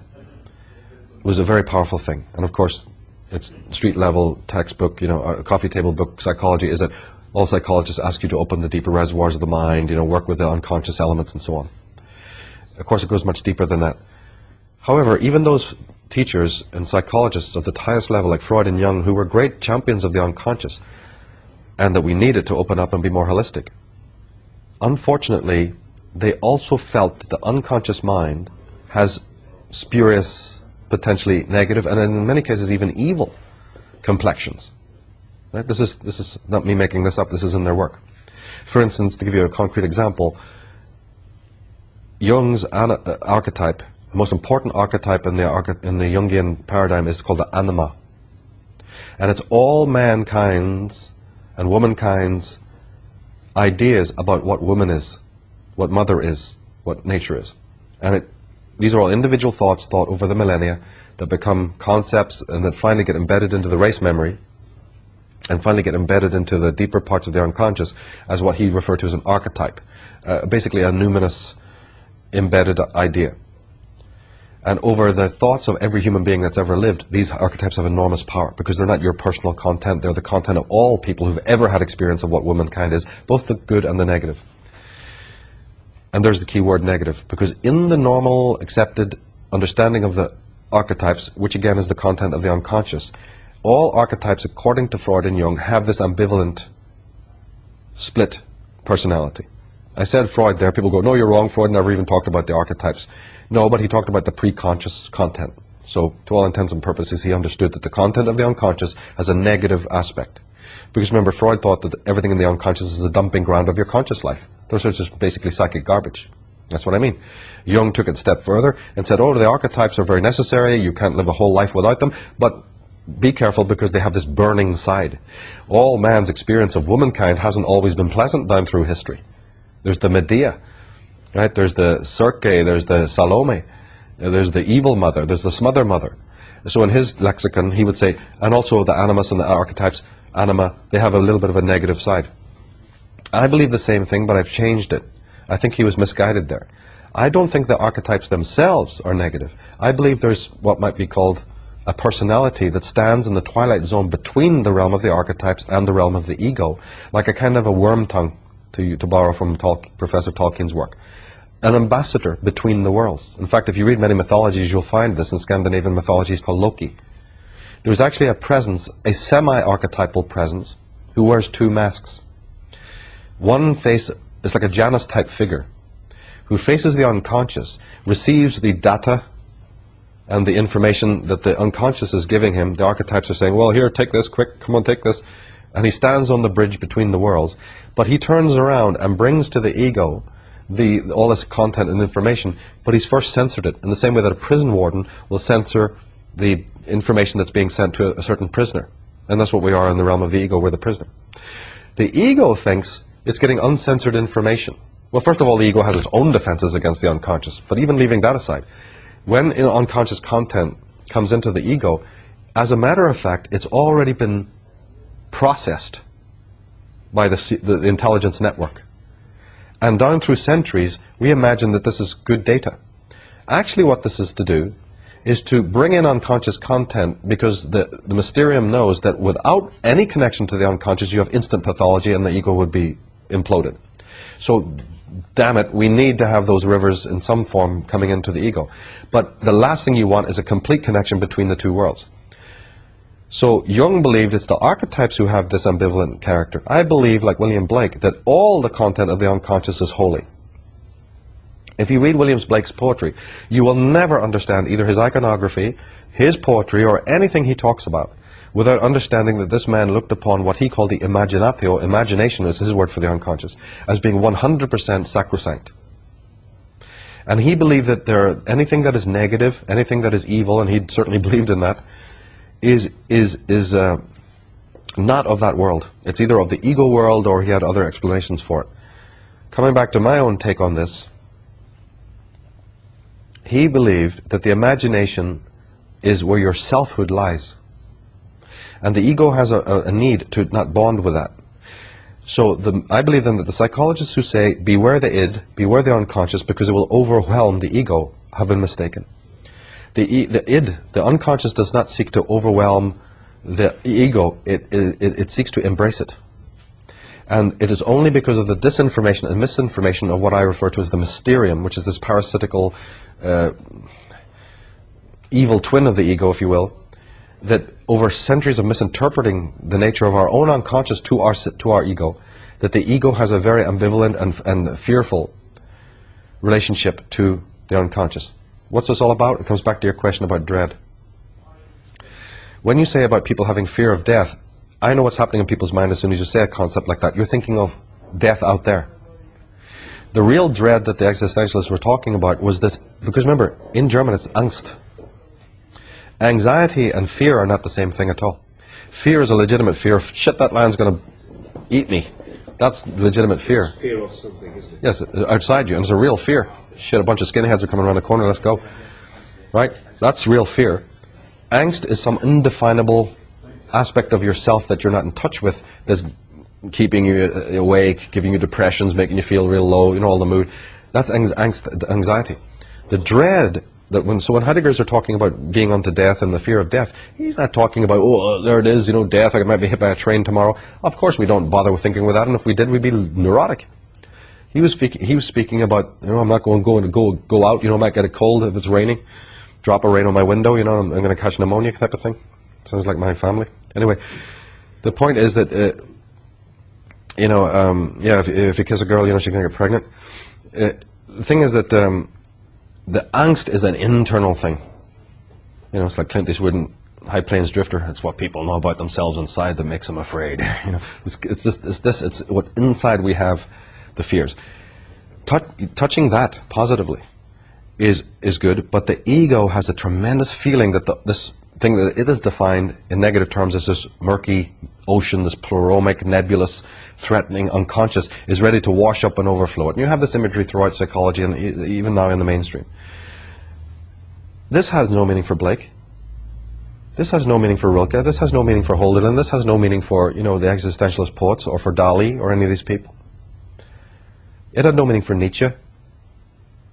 Speaker 1: was a very powerful thing. And of course, it's street-level textbook, you know, a coffee table book psychology is that all psychologists ask you to open the deeper reservoirs of the mind, you know, work with the unconscious elements and so on. Of course, it goes much deeper than that. However, even those teachers and psychologists of the highest level, like Freud and Jung, who were great champions of the unconscious, and that we needed to open up and be more holistic, unfortunately, they also felt that the unconscious mind has spurious, potentially negative, and in many cases even evil complexions. Right? This is not me making this up, this is in their work. For instance, to give you a concrete example, Jung's archetype, the most important archetype in the Jungian paradigm is called the anima. And it's all mankind's and womankind's ideas about what woman is, what mother is, what nature is. And these are all individual thoughts thought over the millennia that become concepts and that finally get embedded into the race memory and finally get embedded into the deeper parts of the unconscious as what he referred to as an archetype, basically a numinous embedded idea. And over the thoughts of every human being that's ever lived, these archetypes have enormous power because they're not your personal content, they're the content of all people who've ever had experience of what womankind is, both the good and the negative. And there's the key word negative, because in the normal accepted understanding of the archetypes, which again is the content of the unconscious, all archetypes, according to Freud and Jung, have this ambivalent split personality. I said Freud there, people go, no, you're wrong, Freud never even talked about the archetypes. No, but he talked about the pre-conscious content. So, to all intents and purposes, he understood that the content of the unconscious has a negative aspect. Because remember, Freud thought that everything in the unconscious is the dumping ground of your conscious life. Those are just basically psychic garbage. That's what I mean. Jung took it a step further and said, oh, the archetypes are very necessary, you can't live a whole life without them, but be careful because they have this burning side. All man's experience of womankind hasn't always been pleasant down through history. There's the Medea, right? There's the Circe, there's the Salome, there's the evil mother, there's the smother mother. So in his lexicon, he would say, and also the animus and the archetypes, anima, they have a little bit of a negative side. I believe the same thing, but I've changed it. I think he was misguided there. I don't think the archetypes themselves are negative. I believe there's what might be called a personality that stands in the twilight zone between the realm of the archetypes and the realm of the ego, like a kind of a worm tongue, to borrow from Professor Tolkien's work. An ambassador between the worlds. In fact, if you read many mythologies, you'll find this in Scandinavian mythologies called Loki. There's actually a presence, a semi-archetypal presence, who wears two masks. One face is like a Janus-type figure, who faces the unconscious, receives the data and the information that the unconscious is giving him, the archetypes are saying, well, here, take this, quick, come on, take this. And he stands on the bridge between the worlds. But he turns around and brings to the ego all this content and information, but he's first censored it, in the same way that a prison warden will censor the information that's being sent to a certain prisoner. And that's what we are in the realm of the ego, we're the prisoner. The ego thinks it's getting uncensored information. Well, first of all, the ego has its own defenses against the unconscious, but even leaving that aside, when unconscious content comes into the ego, as a matter of fact, it's already been processed by the intelligence network. And down through centuries, we imagine that this is good data. Actually, what this is to do is to bring in unconscious content, because the Mysterium knows that without any connection to the unconscious, you have instant pathology and the ego would be imploded. So, damn it, we need to have those rivers in some form coming into the ego. But the last thing you want is a complete connection between the two worlds. So Jung believed it's the archetypes who have this ambivalent character. I believe, like William Blake, that all the content of the unconscious is holy. If you read William Blake's poetry, you will never understand either his iconography, his poetry, or anything he talks about without understanding that this man looked upon what he called the imaginatio, imagination is his word for the unconscious, as being 100% sacrosanct. And he believed that anything that is negative, anything that is evil, and he certainly believed in that, is not of that world. It's either of the ego world, or he had other explanations for it. Coming back to my own take on this, he believed that the imagination is where your selfhood lies. And the ego has a need to not bond with that. So I believe then that the psychologists who say, beware the id, beware the unconscious, because it will overwhelm the ego, have been mistaken. The id, the unconscious, does not seek to overwhelm the ego, it seeks to embrace it. And it is only because of the disinformation and misinformation of what I refer to as the Mysterium, which is this parasitical evil twin of the ego, if you will, that over centuries of misinterpreting the nature of our own unconscious to our ego, that the ego has a very ambivalent and fearful relationship to the unconscious. What's this all about? It comes back to your question about dread. When you say about people having fear of death, I know what's happening in people's mind as soon as you say a concept like that. You're thinking of death out there. The real dread that the existentialists were talking about was this, because remember, in German it's Angst. Anxiety and fear are not the same thing at all. Fear is a legitimate fear. Shit, that lion's going to eat me. That's legitimate fear.
Speaker 2: It's fear of something, isn't it?
Speaker 1: Yes, outside you, and it's a real fear. Shit, a bunch of skinheads are coming around the corner, let's go. Right? That's real fear. Angst is some indefinable aspect of yourself that you're not in touch with, that's keeping you awake, giving you depressions, making you feel real low, you know, all the mood. That's anxiety. The dread, when Heideggers are talking about being unto death and the fear of death, he's not talking about, oh, there it is, you know, death, I might be hit by a train tomorrow. Of course we don't bother with thinking with that, and if we did, we'd be neurotic. He was speaking about, you know, I'm not going to go out, you know, I might get a cold if it's raining, drop a rain on my window, you know, I'm going to catch pneumonia type of thing. Sounds like my family. Anyway, the point is that, you know, yeah, if you kiss a girl, you know, she's going to get pregnant. The thing is that the angst is an internal thing. You know, it's like Clint Eastwood in High Plains Drifter. It's what people know about themselves inside that makes them afraid. You know, it's what inside we have the fears. Touching that positively is good, but the ego has a tremendous feeling that this thing that it is defined in negative terms as this murky ocean, this pleuromic, nebulous, threatening unconscious, is ready to wash up and overflow it. And you have this imagery throughout psychology and even now in the mainstream. This has no meaning for Blake. This has no meaning for Rilke. This has no meaning for Holderlin. This has no meaning for, you know, the existentialist poets, or for Dali, or any of these people. It had no meaning for Nietzsche.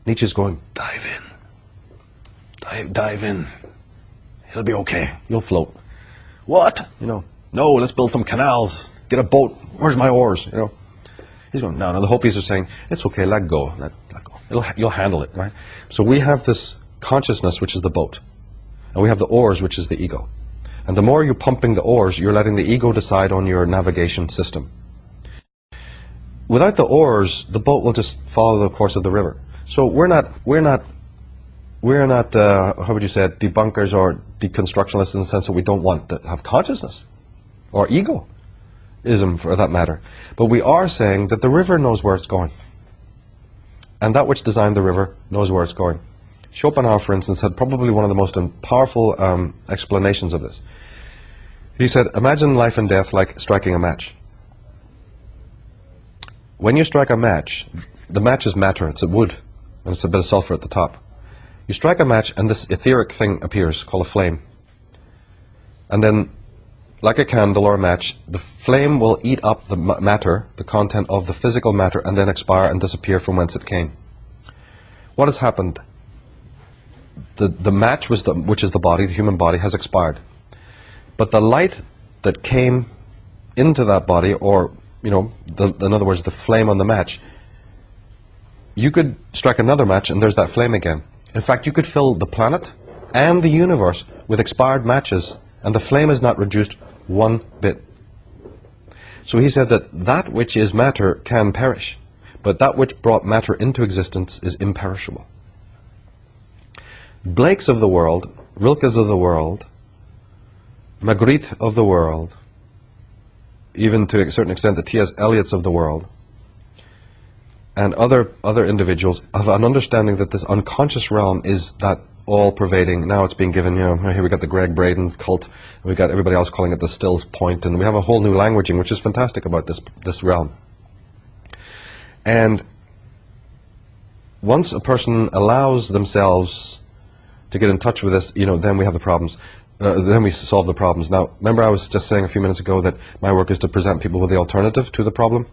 Speaker 1: Nietzsche's going, dive in. Dive in. It'll be okay. You'll float. What? You know, no, let's build some canals. Get a boat. Where's my oars? You know. He's going, no. The Hopis are saying, it's okay, let go. Let go. You'll handle it, right? So we have this consciousness, which is the boat. And we have the oars, which is the ego. And the more you're pumping the oars, you're letting the ego decide on your navigation system. Without the oars, the boat will just follow the course of the river. So we're not we're not, how would you say it, debunkers or deconstructionists in the sense that we don't want to have consciousness or egoism for that matter. But we are saying that the river knows where it's going. And that which designed the river knows where it's going. Schopenhauer, for instance, had probably one of the most powerful explanations of this. He said, imagine life and death like striking a match. When you strike a match, the match is matter, it's a wood, and it's a bit of sulfur at the top. You strike a match and this etheric thing appears, called a flame. And then, like a candle or a match, the flame will eat up the matter, the content of the physical matter, and then expire and disappear from whence it came. What has happened? The match, which is the body, the human body, has expired. But the light that came into that body, or, you know, in other words, the flame on the match, you could strike another match and there's that flame again. In fact, you could fill the planet and the universe with expired matches and the flame is not reduced one bit. So he said that that which is matter can perish, but that which brought matter into existence is imperishable. Blakes of the world, Rilkes of the world, Magritte of the world, even to a certain extent the T.S. Eliots of the world, and other individuals have an understanding that this unconscious realm is that all-pervading. Now it's being given, you know, here we got the Greg Braden cult, and we got everybody else calling it the Stills Point, and we have a whole new languaging which is fantastic about this realm. And once a person allows themselves to get in touch with this, you know, then we have the problems. Then we solve the problems. Now, remember I was just saying a few minutes ago that my work is to present people with the alternative to the problem?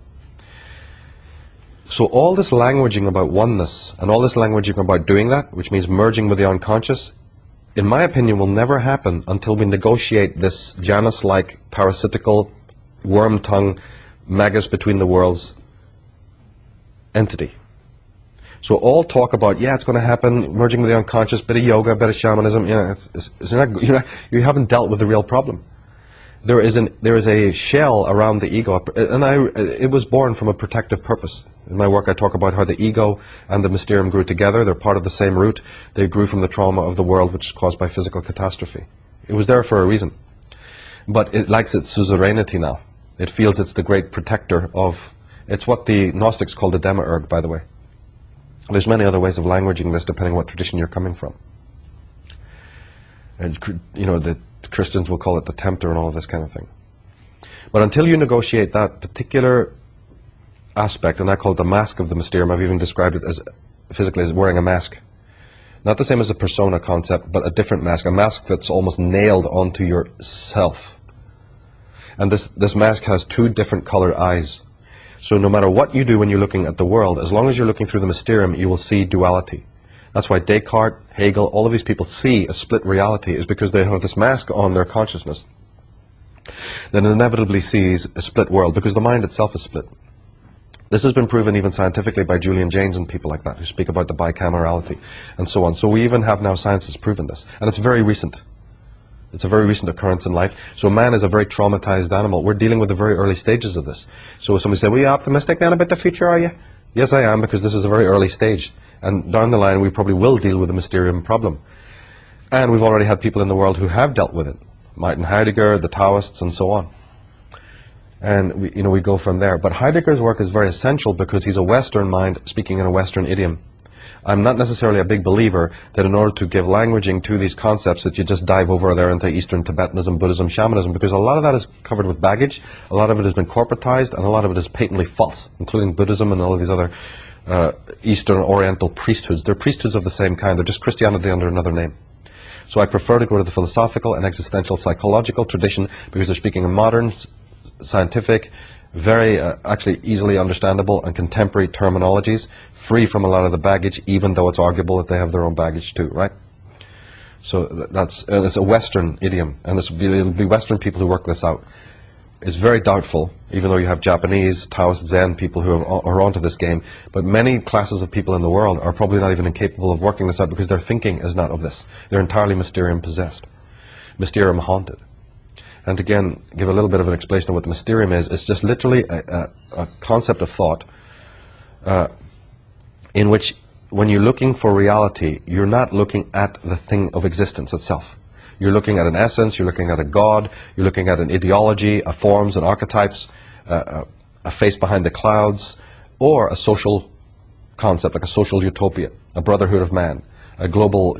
Speaker 1: So all this languaging about oneness and all this languaging about doing that, which means merging with the unconscious, in my opinion will never happen until we negotiate this Janus-like parasitical worm tongue magus between the worlds entity. So all talk about, yeah, it's going to happen, merging with the unconscious, bit of yoga, bit of shamanism, you know, you haven't dealt with the real problem. There is a shell around the ego, and it was born from a protective purpose. In my work I talk about how the ego and the Mysterium grew together. They're part of the same root. They grew from the trauma of the world which is caused by physical catastrophe. It was there for a reason. But it likes its suzerainty now. It feels it's the great protector of... It's what the Gnostics called the demiurge, by the way. There's many other ways of languaging this depending on what tradition you're coming from. And, you know, the Christians will call it the tempter and all of this kind of thing. But until you negotiate that particular aspect, and I call it the mask of the Mysterium, I've even described it as physically as wearing a mask. Not the same as a persona concept, but a different mask, a mask that's almost nailed onto your self. And this mask has two different colored eyes. So no matter what you do when you're looking at the world, as long as you're looking through the Mysterium, you will see duality. That's why Descartes, Hegel, all of these people see a split reality, is because they have this mask on their consciousness that inevitably sees a split world, because the mind itself is split. This has been proven even scientifically by Julian Jaynes and people like that, who speak about the bicamerality and so on. So we even have now science that's proven this, and it's very recent. It's a very recent occurrence in life. So man is a very traumatized animal. We're dealing with the very early stages of this. So somebody say, well, are you optimistic then about the future, are you? Yes, I am, because this is a very early stage. And down the line, we probably will deal with the Mysterium problem. And we've already had people in the world who have dealt with it. Martin Heidegger, the Taoists, and so on. And we go from there. But Heidegger's work is very essential because he's a Western mind speaking in a Western idiom. I'm not necessarily a big believer that in order to give languaging to these concepts that you just dive over there into Eastern Tibetanism, Buddhism, shamanism, because a lot of that is covered with baggage, a lot of it has been corporatized, and a lot of it is patently false, including Buddhism and all of these other Eastern Oriental priesthoods. They're priesthoods of the same kind, they're just Christianity under another name. So I prefer to go to the philosophical and existential psychological tradition because they're speaking in modern, scientific, very actually easily understandable and contemporary terminologies, free from a lot of the baggage, even though it's arguable that they have their own baggage too, right? So it's a Western idiom, and it'll be Western people who work this out. It's very doubtful, even though you have Japanese, Taoist, Zen people who are onto this game, but many classes of people in the world are probably not even incapable of working this out because their thinking is not of this. They're entirely Mysterium possessed, Mysterium haunted. And again, give a little bit of an explanation of what the Mysterium is. It's just literally a concept of thought in which when you're looking for reality, you're not looking at the thing of existence itself. You're looking at an essence, you're looking at a God, you're looking at an ideology, a forms and archetypes, a face behind the clouds, or a social concept, like a social utopia, a brotherhood of man, a global,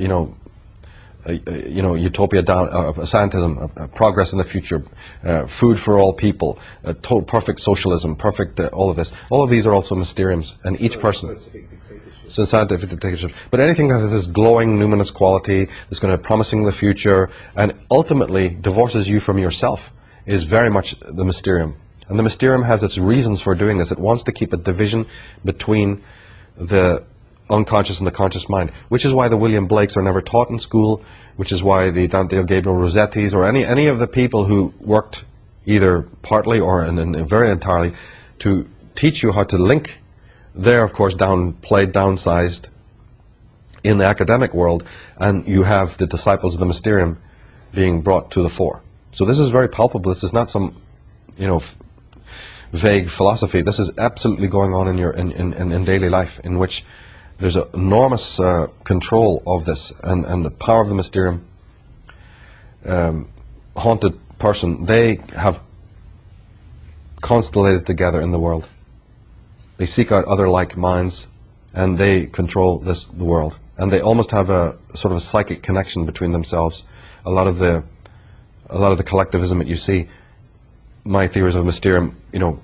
Speaker 1: utopia down, scientism, progress in the future, food for all people, perfect socialism, perfect all of this. All of these are also mysteriums, and each person. So scientific dictatorship. But anything that has this glowing, luminous quality, that's going to promising the future, and ultimately divorces you from yourself, is very much the Mysterium. And the Mysterium has its reasons for doing this. It wants to keep a division between the unconscious and the conscious mind, which is why the William Blakes are never taught in school, which is why the Dante Gabriel Rossettis or any of the people who worked either partly or very entirely to teach you how to link. They're of course played downsized in the academic world, and you have the disciples of the Mysterium being brought to the fore. So this is very palpable. This is not some vague philosophy. This is absolutely going on in your in daily life, in which there's an enormous control of this, and the power of the Mysterium. Haunted person, they have constellated together in the world. They seek out other like minds, and they control the world. And they almost have a sort of a psychic connection between themselves. A lot of the collectivism that you see, my theories of Mysterium,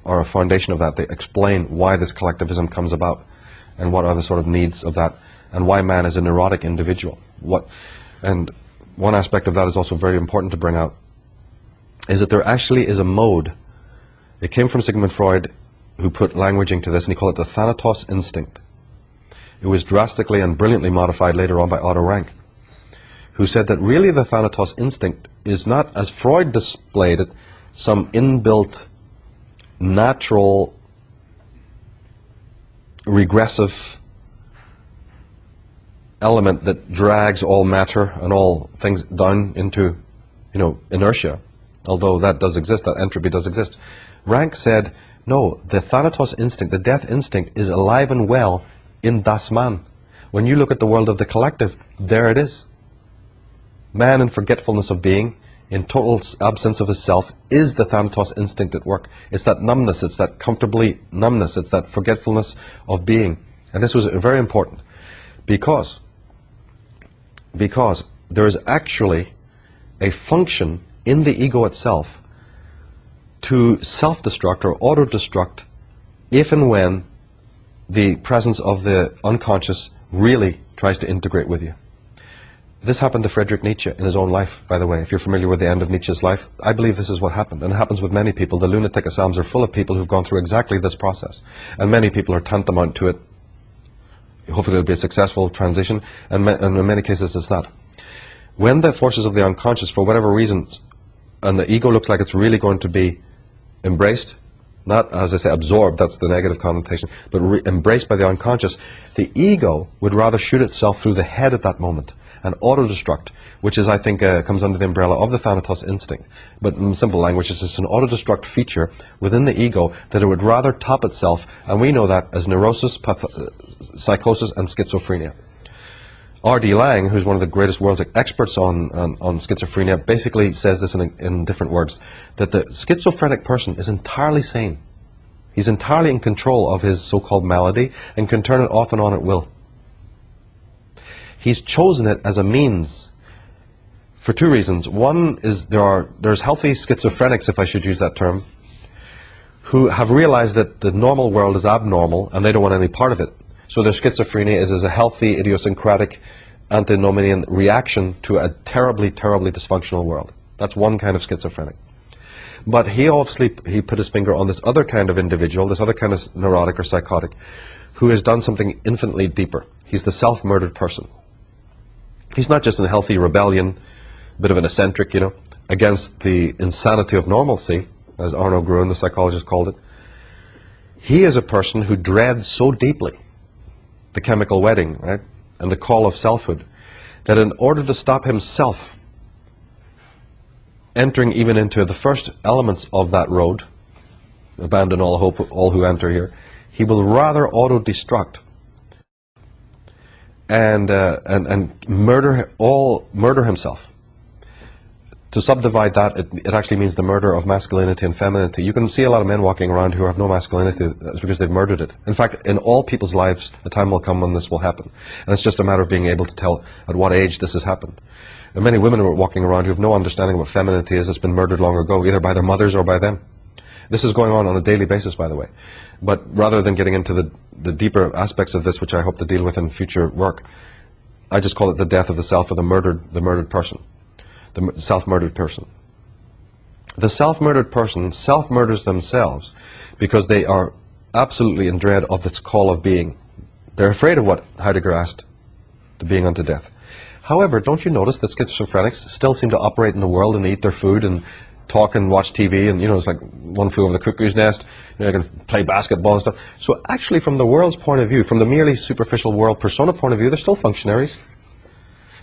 Speaker 1: are a foundation of that. They explain why this collectivism comes about, and what are the sort of needs of that, and why man is a neurotic individual. And one aspect of that is also very important to bring out, is that there actually is a mode. It came from Sigmund Freud, who put language into this, and he called it the Thanatos instinct. It was drastically and brilliantly modified later on by Otto Rank, who said that really the Thanatos instinct is not, as Freud displayed it, some inbuilt, natural, regressive element that drags all matter and all things down into, inertia. Although that does exist, that entropy does exist. Rank said, no, the Thanatos instinct, the death instinct, is alive and well in das Man. When you look at the world of the collective, there it is. Man in forgetfulness of being, in total absence of his self, is the Thanatos instinct at work. It's that numbness, it's that comfortably numbness, it's that forgetfulness of being. And this was very important because there is actually a function in the ego itself to self-destruct or auto-destruct if and when the presence of the unconscious really tries to integrate with you. This happened to Friedrich Nietzsche in his own life, by the way. If you're familiar with the end of Nietzsche's life, I believe this is what happened. And it happens with many people. The lunatic asylums are full of people who've gone through exactly this process. And many people are tantamount to it. Hopefully it'll be a successful transition, and in many cases it's not. When the forces of the unconscious, for whatever reasons, and the ego looks like it's really going to be embraced, not, as I say, absorbed, that's the negative connotation, but embraced by the unconscious, the ego would rather shoot itself through the head at that moment and auto-destruct, which is, I think, comes under the umbrella of the Thanatos instinct. But in simple language, it's just an auto-destruct feature within the ego that it would rather top itself, and we know that as neurosis, psychosis, and schizophrenia. R.D. Laing, who's one of the greatest world's experts on schizophrenia, basically says this in different words, that the schizophrenic person is entirely sane. He's entirely in control of his so-called malady and can turn it off and on at will. He's chosen it as a means for two reasons. One is there's healthy schizophrenics, if I should use that term, who have realized that the normal world is abnormal and they don't want any part of it. So their schizophrenia is as a healthy, idiosyncratic, antinomian reaction to a terribly, terribly dysfunctional world. That's one kind of schizophrenic. But he put his finger on this other kind of individual, this other kind of neurotic or psychotic, who has done something infinitely deeper. He's the self-murdered person. He's not just in a healthy rebellion, a bit of an eccentric, against the insanity of normalcy, as Arno Gruen, the psychologist, called it. He is a person who dreads so deeply the chemical wedding, right, and the call of selfhood, that in order to stop himself entering even into the first elements of that road, abandon all hope, all who enter here, he will rather auto-destruct and murder himself. To subdivide that, it actually means the murder of masculinity and femininity. You can see a lot of men walking around who have no masculinity. That's because they've murdered it. In fact, in all people's lives, a time will come when this will happen. And it's just a matter of being able to tell at what age this has happened. There are many women who are walking around who have no understanding of what femininity is. It's been murdered long ago, either by their mothers or by them. This is going on a daily basis, by the way. But rather than getting into the deeper aspects of this, which I hope to deal with in future work, I just call it the death of the self, or the murdered person. The self-murdered person. The self-murdered person self-murders themselves because they are absolutely in dread of its call of being. They're afraid of what Heidegger asked, the being unto death. However, don't you notice that schizophrenics still seem to operate in the world and eat their food and talk and watch TV, and it's like one flew over the cuckoo's nest, they can play basketball and stuff. So actually, from the world's point of view, from the merely superficial world persona point of view, they're still functionaries.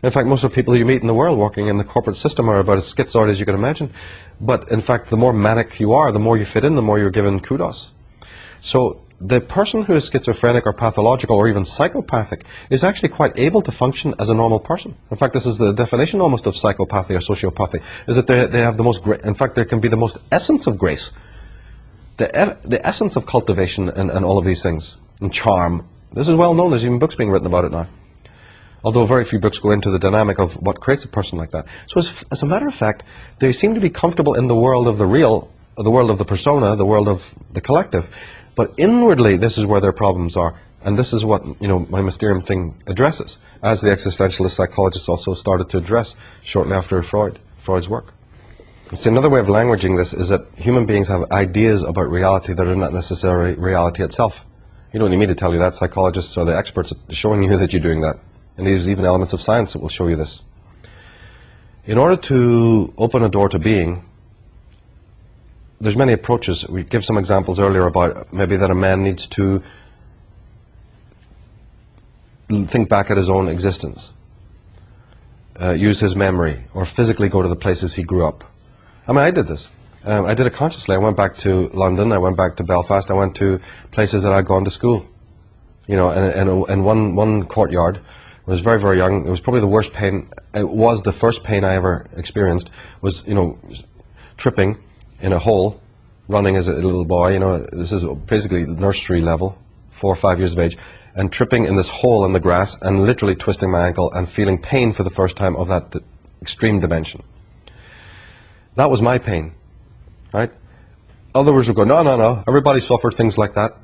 Speaker 1: In fact, most of the people you meet in the world working in the corporate system are about as schizoid as you can imagine. But in fact, the more manic you are, the more you fit in, the more you're given kudos. So the person who is schizophrenic or pathological or even psychopathic is actually quite able to function as a normal person. In fact, this is the definition almost of psychopathy or sociopathy, is that they have the most, in fact, there can be the most essence of grace. The essence of cultivation and all of these things, and charm. This is well known. There's even books being written about it now. Although very few books go into the dynamic of what creates a person like that. So as a matter of fact, they seem to be comfortable in the world of the real, the world of the persona, the world of the collective. But inwardly, this is where their problems are. And this is what, my Mysterium thing addresses, as the existentialist psychologists also started to address shortly after Freud's work. See, another way of languaging this is that human beings have ideas about reality that are not necessarily reality itself. You don't need me to tell you that. Psychologists are the experts at showing you that you're doing that. And there's even elements of science that will show you this. In order to open a door to being, there's many approaches. We give some examples earlier about maybe that a man needs to think back at his own existence, use his memory, or physically go to the places he grew up. I mean, I did this. I did it consciously. I went back to London, I went back to Belfast, I went to places that I'd gone to school. And one courtyard, I was very, very young. It was probably the worst pain. It was the first pain I ever experienced. Was tripping in a hole, running as a little boy. This is basically nursery level, 4 or 5 years of age, and tripping in this hole in the grass and literally twisting my ankle and feeling pain for the first time of that extreme dimension. That was my pain, right? Others would go, no. Everybody suffered things like that.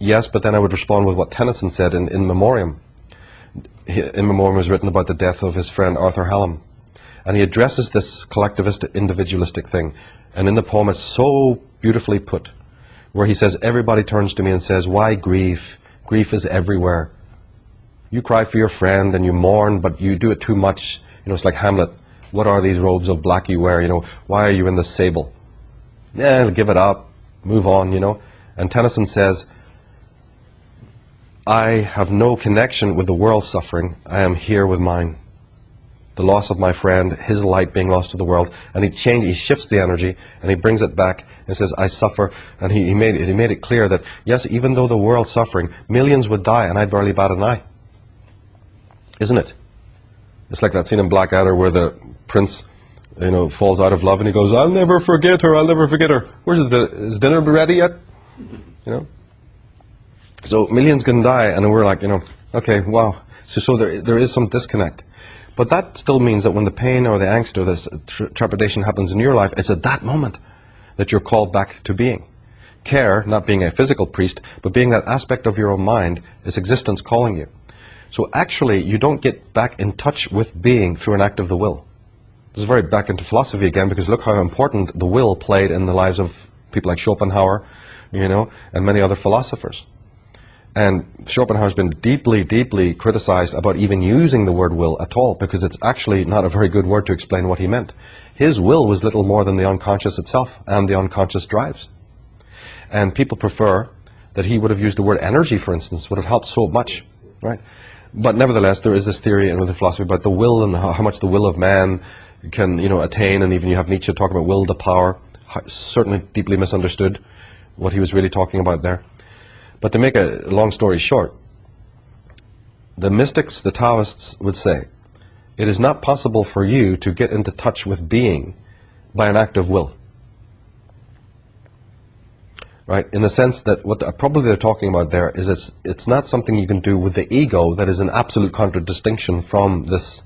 Speaker 1: Yes, but then I would respond with what Tennyson said in Memoriam. In Memoriam was written about the death of his friend Arthur Hallam. And he addresses this collectivist, individualistic thing. And in the poem it's so beautifully put, where he says, everybody turns to me and says, why grief? Grief is everywhere. You cry for your friend and you mourn, but you do it too much. It's like Hamlet. What are these robes of black you wear? Why are you in the sable? Yeah, give it up. Move on, And Tennyson says, I have no connection with the world's suffering. I am here with mine. The loss of my friend, his light being lost to the world, and he shifts the energy and he brings it back and says, I suffer. And he made it clear that yes, even though the world's suffering, millions would die and I'd barely bat an eye. Isn't it? It's like that scene in Blackadder where the prince, falls out of love and he goes, I'll never forget her, I'll never forget her. Is dinner ready yet? So millions can die, and we're like, okay, wow. So there is some disconnect. But that still means that when the pain or the angst or the trepidation happens in your life, it's at that moment that you're called back to being. Care, not being a physical priest, but being that aspect of your own mind, is existence calling you. So actually, you don't get back in touch with being through an act of the will. This is very back into philosophy again, because look how important the will played in the lives of people like Schopenhauer, and many other philosophers. And Schopenhauer's been deeply, deeply criticized about even using the word will at all, because it's actually not a very good word to explain what he meant. His will was little more than the unconscious itself and the unconscious drives. And people prefer that he would have used the word energy, for instance, would have helped so much, right? But nevertheless, there is this theory in the philosophy about the will and how much the will of man can, attain, and even you have Nietzsche talk about will to power, certainly deeply misunderstood what he was really talking about there. But to make a long story short, the mystics, the Taoists would say, it is not possible for you to get into touch with being by an act of will. Right? In the sense that what probably they're talking about there is it's not something you can do with the ego that is an absolute contradistinction from this,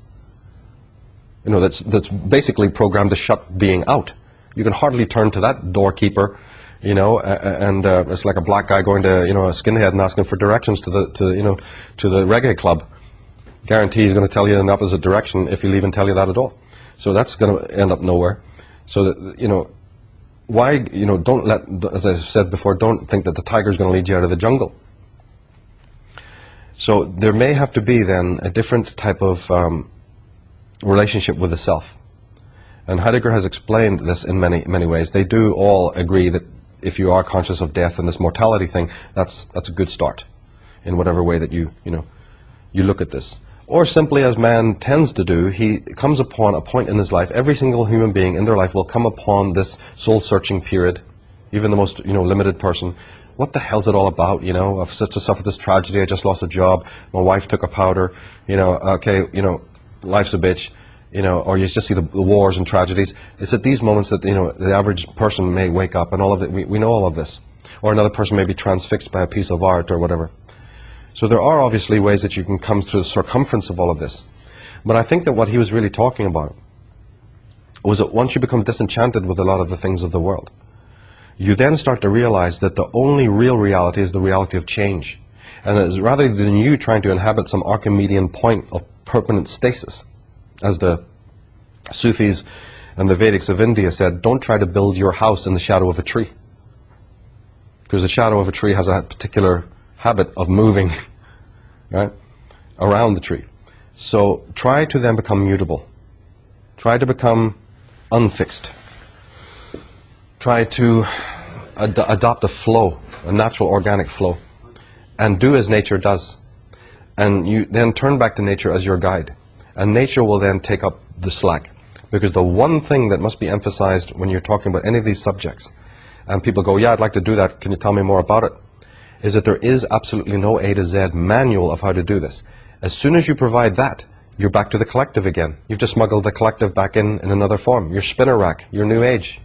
Speaker 1: that's basically programmed to shut being out. You can hardly turn to that doorkeeper, and it's like a black guy going to, a skinhead and asking for directions to the reggae club. Guarantee he's going to tell you in the opposite direction if he'll even tell you that at all. So that's going to end up nowhere. So that, why, don't let, as I said before, don't think that the tiger's going to lead you out of the jungle. So there may have to be then a different type of relationship with the self. And Heidegger has explained this in many ways. They do all agree that if you are conscious of death and this mortality thing, that's a good start in whatever way that you look at this. Or simply, as man tends to do, he comes upon a point in his life, every single human being in their life will come upon this soul-searching period, even the most, limited person. What the hell's it all about, I've such suffered this tragedy, I just lost a job, my wife took a powder, life's a bitch, or you just see the wars and tragedies. It's at these moments that, the average person may wake up, and all of it, we know all of this. Or another person may be transfixed by a piece of art or whatever. So there are obviously ways that you can come through the circumference of all of this. But I think that what he was really talking about was that once you become disenchanted with a lot of the things of the world, you then start to realize that the only real reality is the reality of change. And it's rather than you trying to inhabit some Archimedean point of permanent stasis, as the Sufis and the Vedics of India said, don't try to build your house in the shadow of a tree. Because the shadow of a tree has a particular habit of moving right, around the tree. So try to then become mutable. Try to become unfixed. Try to adopt a flow, a natural organic flow, and do as nature does. And you then turn back to nature as your guide. And nature will then take up the slack. Because the one thing that must be emphasized when you're talking about any of these subjects, and people go, yeah, I'd like to do that, can you tell me more about it? Is that there is absolutely no A to Z manual of how to do this. As soon as you provide that, you're back to the collective again. You've just smuggled the collective back in another form. Your spinner rack, your new age.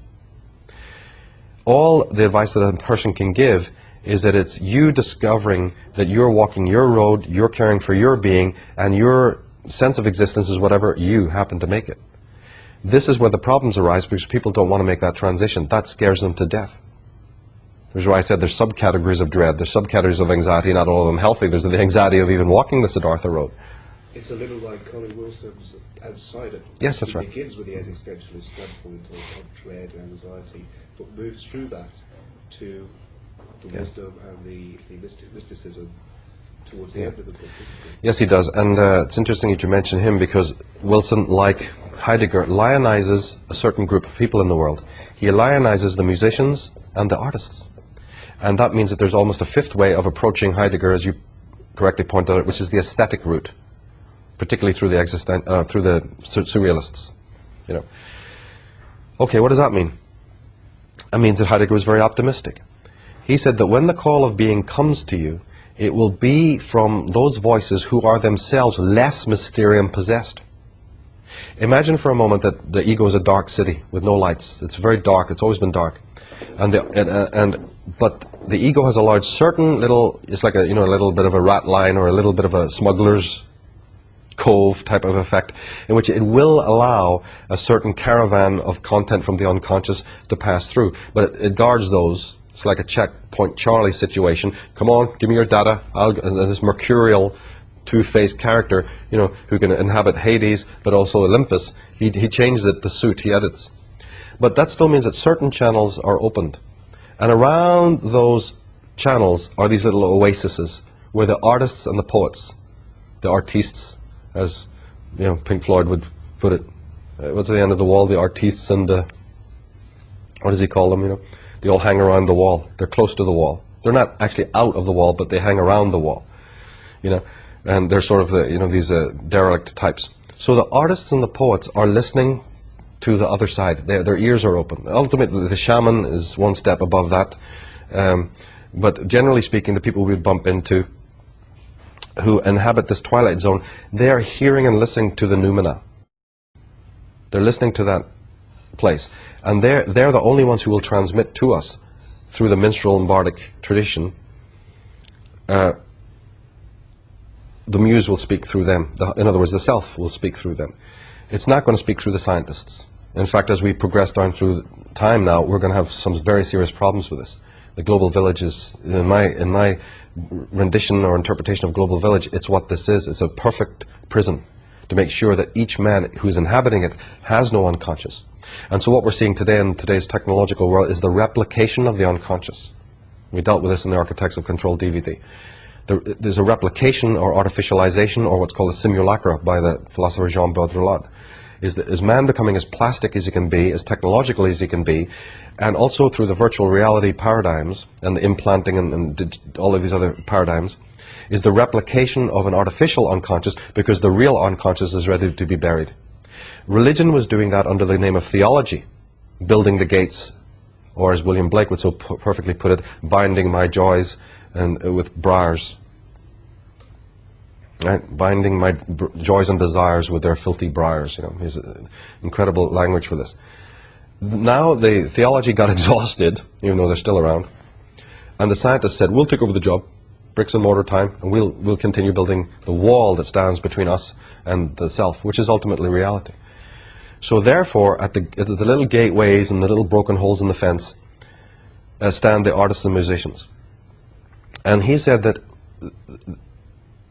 Speaker 1: All the advice that a person can give is that it's you discovering that you're walking your road, you're caring for your being, and your sense of existence is whatever you happen to make it. This is where the problems arise because people don't want to make that transition. That scares them to death. Which is why I said there's subcategories of dread, there's subcategories of anxiety, not all of them healthy. There's the anxiety of even walking the Siddhartha road.
Speaker 2: It's a little like Colin Wilson's Outsider.
Speaker 1: Yes, that's right.
Speaker 2: It begins with the existentialist standpoint of dread and anxiety, but moves through that to the wisdom and the mysticism towards the end of the book.
Speaker 1: Yes, he does. And it's interesting that you mention him because Wilson, like Heidegger, lionizes a certain group of people in the world. He lionizes the musicians and the artists. And that means that there's almost a fifth way of approaching Heidegger, as you correctly pointed out, which is the aesthetic route, particularly through the surrealists. Okay, what does that mean? That means that Heidegger was very optimistic. He said that when the call of being comes to you, it will be from those voices who are themselves less Mysterium possessed. Imagine for a moment that the ego is a dark city with no lights. It's very dark. It's always been dark. But the ego has a large certain little, it's like a little bit of a rat line or a little bit of a smuggler's cove type of effect, in which it will allow a certain caravan of content from the unconscious to pass through. But it guards those. It's like a checkpoint Charlie situation. Come on, give me your data. This mercurial two-faced character, who can inhabit Hades but also Olympus, he changes it to suit, he edits. But that still means that certain channels are opened. And around those channels are these little oases where the artists and the poets, the artistes, as Pink Floyd would put it, what's at the end of the wall, the artistes and the, what does he call them, they all hang around the wall. They're close to the wall. They're not actually out of the wall, but they hang around the wall, and they're sort of the, these derelict types. So the artists and the poets are listening to the other side. Their ears are open. Ultimately, the shaman is one step above that. But generally speaking, the people we bump into who inhabit this twilight zone, they are hearing and listening to the noumena. They're listening to that place. And they're the only ones who will transmit to us, through the minstrel and bardic tradition, the muse will speak through them. In other words, the self will speak through them. It's not going to speak through the scientists. In fact, as we progress down through time now, we're going to have some very serious problems with this. The global village is, in my rendition or interpretation of global village, it's what this is. It's a perfect prison to make sure that each man who's inhabiting it has no unconscious. And so what we're seeing today in today's technological world is the replication of the unconscious. We dealt with this in the Architects of Control DVD. There's a replication or artificialization, or what's called a simulacra by the philosopher Jean Baudrillard. Is man becoming as plastic as he can be, as technological as he can be, and also through the virtual reality paradigms and the implanting and all of these other paradigms, is the replication of an artificial unconscious, because the real unconscious is ready to be buried. Religion was doing that under the name of theology, building the gates, or as William Blake would so perfectly put it, binding my joys and with briars. Right? Binding my joys and desires with their filthy briars. You know, he's incredible language for this. Now the theology got exhausted, even though they're still around, and the scientists said, we'll take over the job, bricks and mortar time, and we'll continue building the wall that stands between us and the self, which is ultimately reality. So therefore, at the little gateways and the little broken holes in the fence stand the artists and musicians. And he said that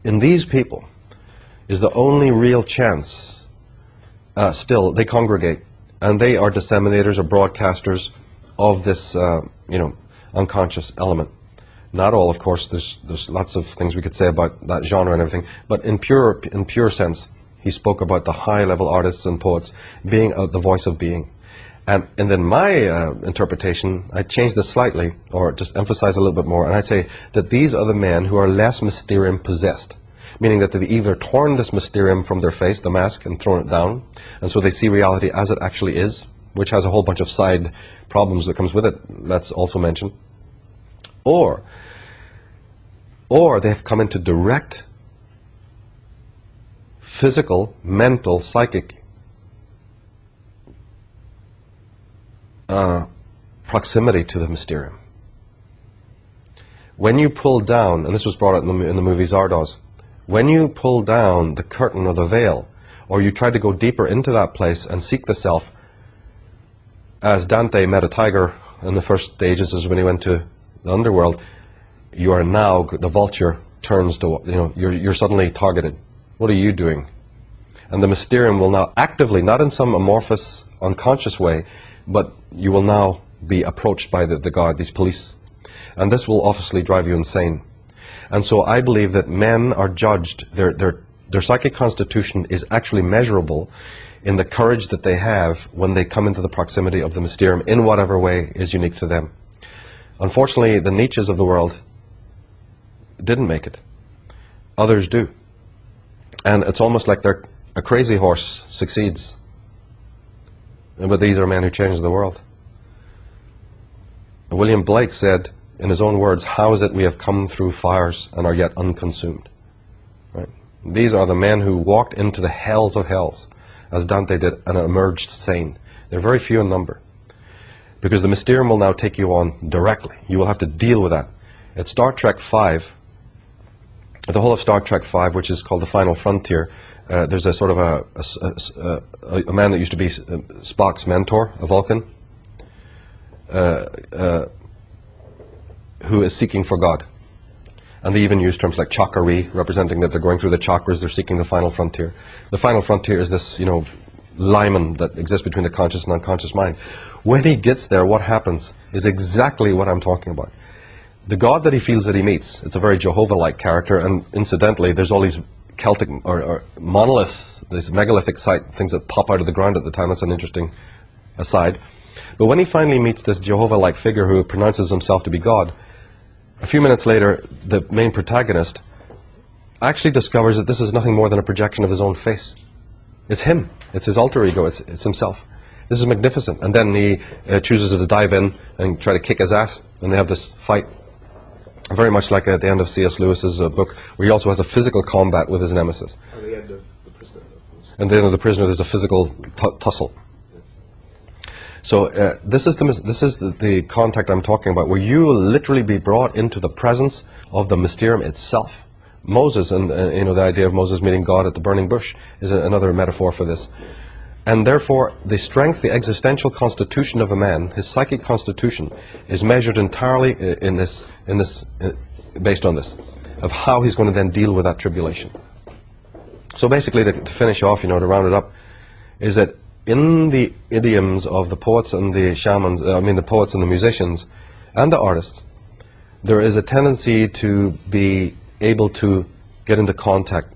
Speaker 1: in these people is the only real chance, still, they congregate, and they are disseminators or broadcasters of this, unconscious element. Not all, of course. There's lots of things we could say about that genre and everything, but in pure sense, he spoke about the high-level artists and poets being the voice of being. And then my interpretation, I changed this slightly, or just emphasize a little bit more, and I'd say that these are the men who are less Mysterium possessed, meaning that they've either torn this Mysterium from their face, the mask, and thrown it down, and so they see reality as it actually is, which has a whole bunch of side problems that comes with it, let's also mention. Or they have come into direct physical, mental, psychic proximity to the Mysterium. When you pull down, and this was brought out in the movie Zardoz, when you pull down the curtain or the veil, or you try to go deeper into that place and seek the self, as Dante met a tiger in the first stages, as when he went to the underworld, you are now, the vulture turns to, you're suddenly targeted. What are you doing? And the Mysterium will now actively, not in some amorphous, unconscious way, but you will now be approached by the guard, these police. And this will obviously drive you insane. And so I believe that men are judged, their psychic constitution is actually measurable in the courage that they have when they come into the proximity of the Mysterium in whatever way is unique to them. Unfortunately, the Nietzsches of the world didn't make it. Others do. And it's almost like a crazy horse succeeds. But these are men who change the world. William Blake said, in his own words, how is it we have come through fires and are yet unconsumed? Right? These are the men who walked into the hells of hells, as Dante did, and emerged sane. They're very few in number. Because the Mysterium will now take you on directly. You will have to deal with that. At Star Trek V, the whole of Star Trek V, which is called The Final Frontier, there's a sort of a man that used to be Spock's mentor, a Vulcan, who is seeking for God. And they even use terms like chakari, representing that they're going through the chakras, they're seeking the final frontier. The final frontier is this, liman that exists between the conscious and unconscious mind. When he gets there, what happens is exactly what I'm talking about. The God that he feels that he meets, it's a very Jehovah-like character, and incidentally, there's all these Celtic or monoliths, these megalithic things that pop out of the ground at the time. That's an interesting aside. But when he finally meets this Jehovah-like figure who pronounces himself to be God, a few minutes later, the main protagonist actually discovers that this is nothing more than a projection of his own face. It's him. It's his alter ego. It's himself. This is magnificent. And then he chooses to dive in and try to kick his ass, and they have this fight. Very much like at the end of C.S. Lewis's book, where he also has a physical combat with his nemesis.
Speaker 2: At the end of The Prisoner, of course.
Speaker 1: And at the end of The Prisoner, there's a physical tussle. So this is the contact I'm talking about, where you will literally be brought into the presence of the Mysterium itself. Moses, and the idea of Moses meeting God at the burning bush is another metaphor for this. And therefore, the strength, the existential constitution of a man, his psychic constitution, is measured entirely based on this, of how he's going to then deal with that tribulation. So basically, to finish off, to round it up, is that in the idioms of the poets and the shamans, the poets and the musicians and the artists, there is a tendency to be able to get into contact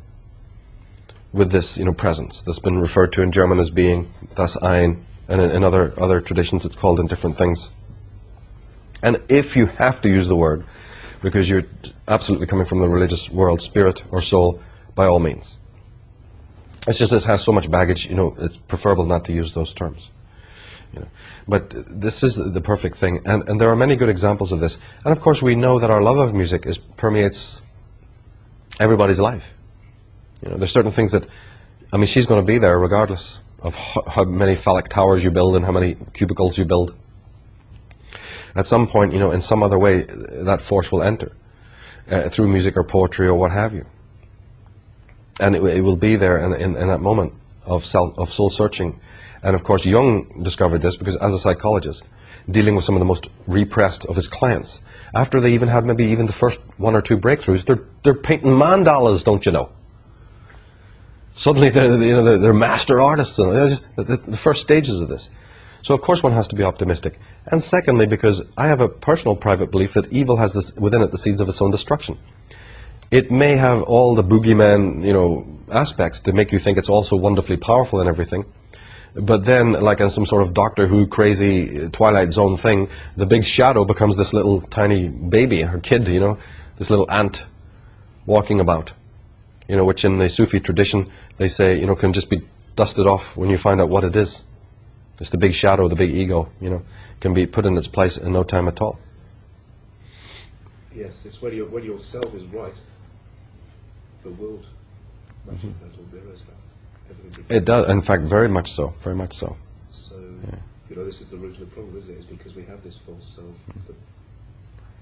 Speaker 1: with this, presence that's been referred to in German as being das Ein, and in other traditions it's called in different things. And if you have to use the word, because you're absolutely coming from the religious world, spirit or soul, by all means. It's just it has so much baggage, it's preferable not to use those terms. But this is the perfect thing, and there are many good examples of this. And of course we know that our love of music permeates everybody's life. There's certain things that, she's going to be there regardless of how many phallic towers you build and how many cubicles you build. At some point, in some other way, that force will enter through music or poetry or what have you. And it will be there in that moment of soul searching. And of course, Jung discovered this because as a psychologist, dealing with some of the most repressed of his clients, after they even had maybe even the first one or two breakthroughs, they're painting mandalas, don't you know? Suddenly they're master artists, the first stages of this. So of course one has to be optimistic. And secondly, because I have a personal private belief that evil has within it the seeds of its own destruction. It may have all the boogeyman, aspects to make you think it's also wonderfully powerful and everything. But then, like in some sort of Doctor Who crazy Twilight Zone thing, the big shadow becomes this little tiny baby or kid, this little ant walking about. Which in the Sufi tradition, they say, can just be dusted off when you find out what it is. It's the big shadow, the big ego, can be put in its place in no time at all.
Speaker 2: Yes, it's when your self is right, the world matches that or mirrors that. Everything
Speaker 1: It does, in fact, very much so, very much so.
Speaker 2: So,
Speaker 1: Yeah.
Speaker 2: This is the root of the problem, isn't it? It's because we have this false self.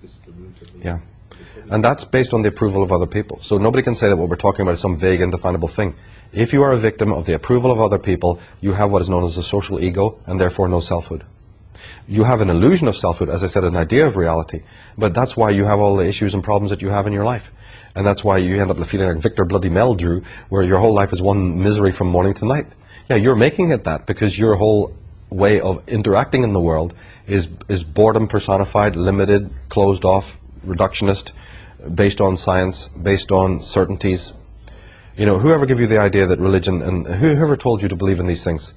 Speaker 2: This is the root of the
Speaker 1: Yeah.
Speaker 2: problem.
Speaker 1: And that's based on the approval of other people. So nobody can say that what we're talking about is some vague, indefinable thing. If you are a victim of the approval of other people, you have what is known as a social ego, and therefore no selfhood. You have an illusion of selfhood, as I said, an idea of reality, but that's why you have all the issues and problems that you have in your life. And that's why you end up feeling like Victor Bloody Meldrew, where your whole life is one misery from morning to night. Yeah, you're making it that because your whole way of interacting in the world is boredom personified, limited, closed off, reductionist, based on science, based on certainties. Whoever gave you the idea that religion, and whoever told you to believe in these things?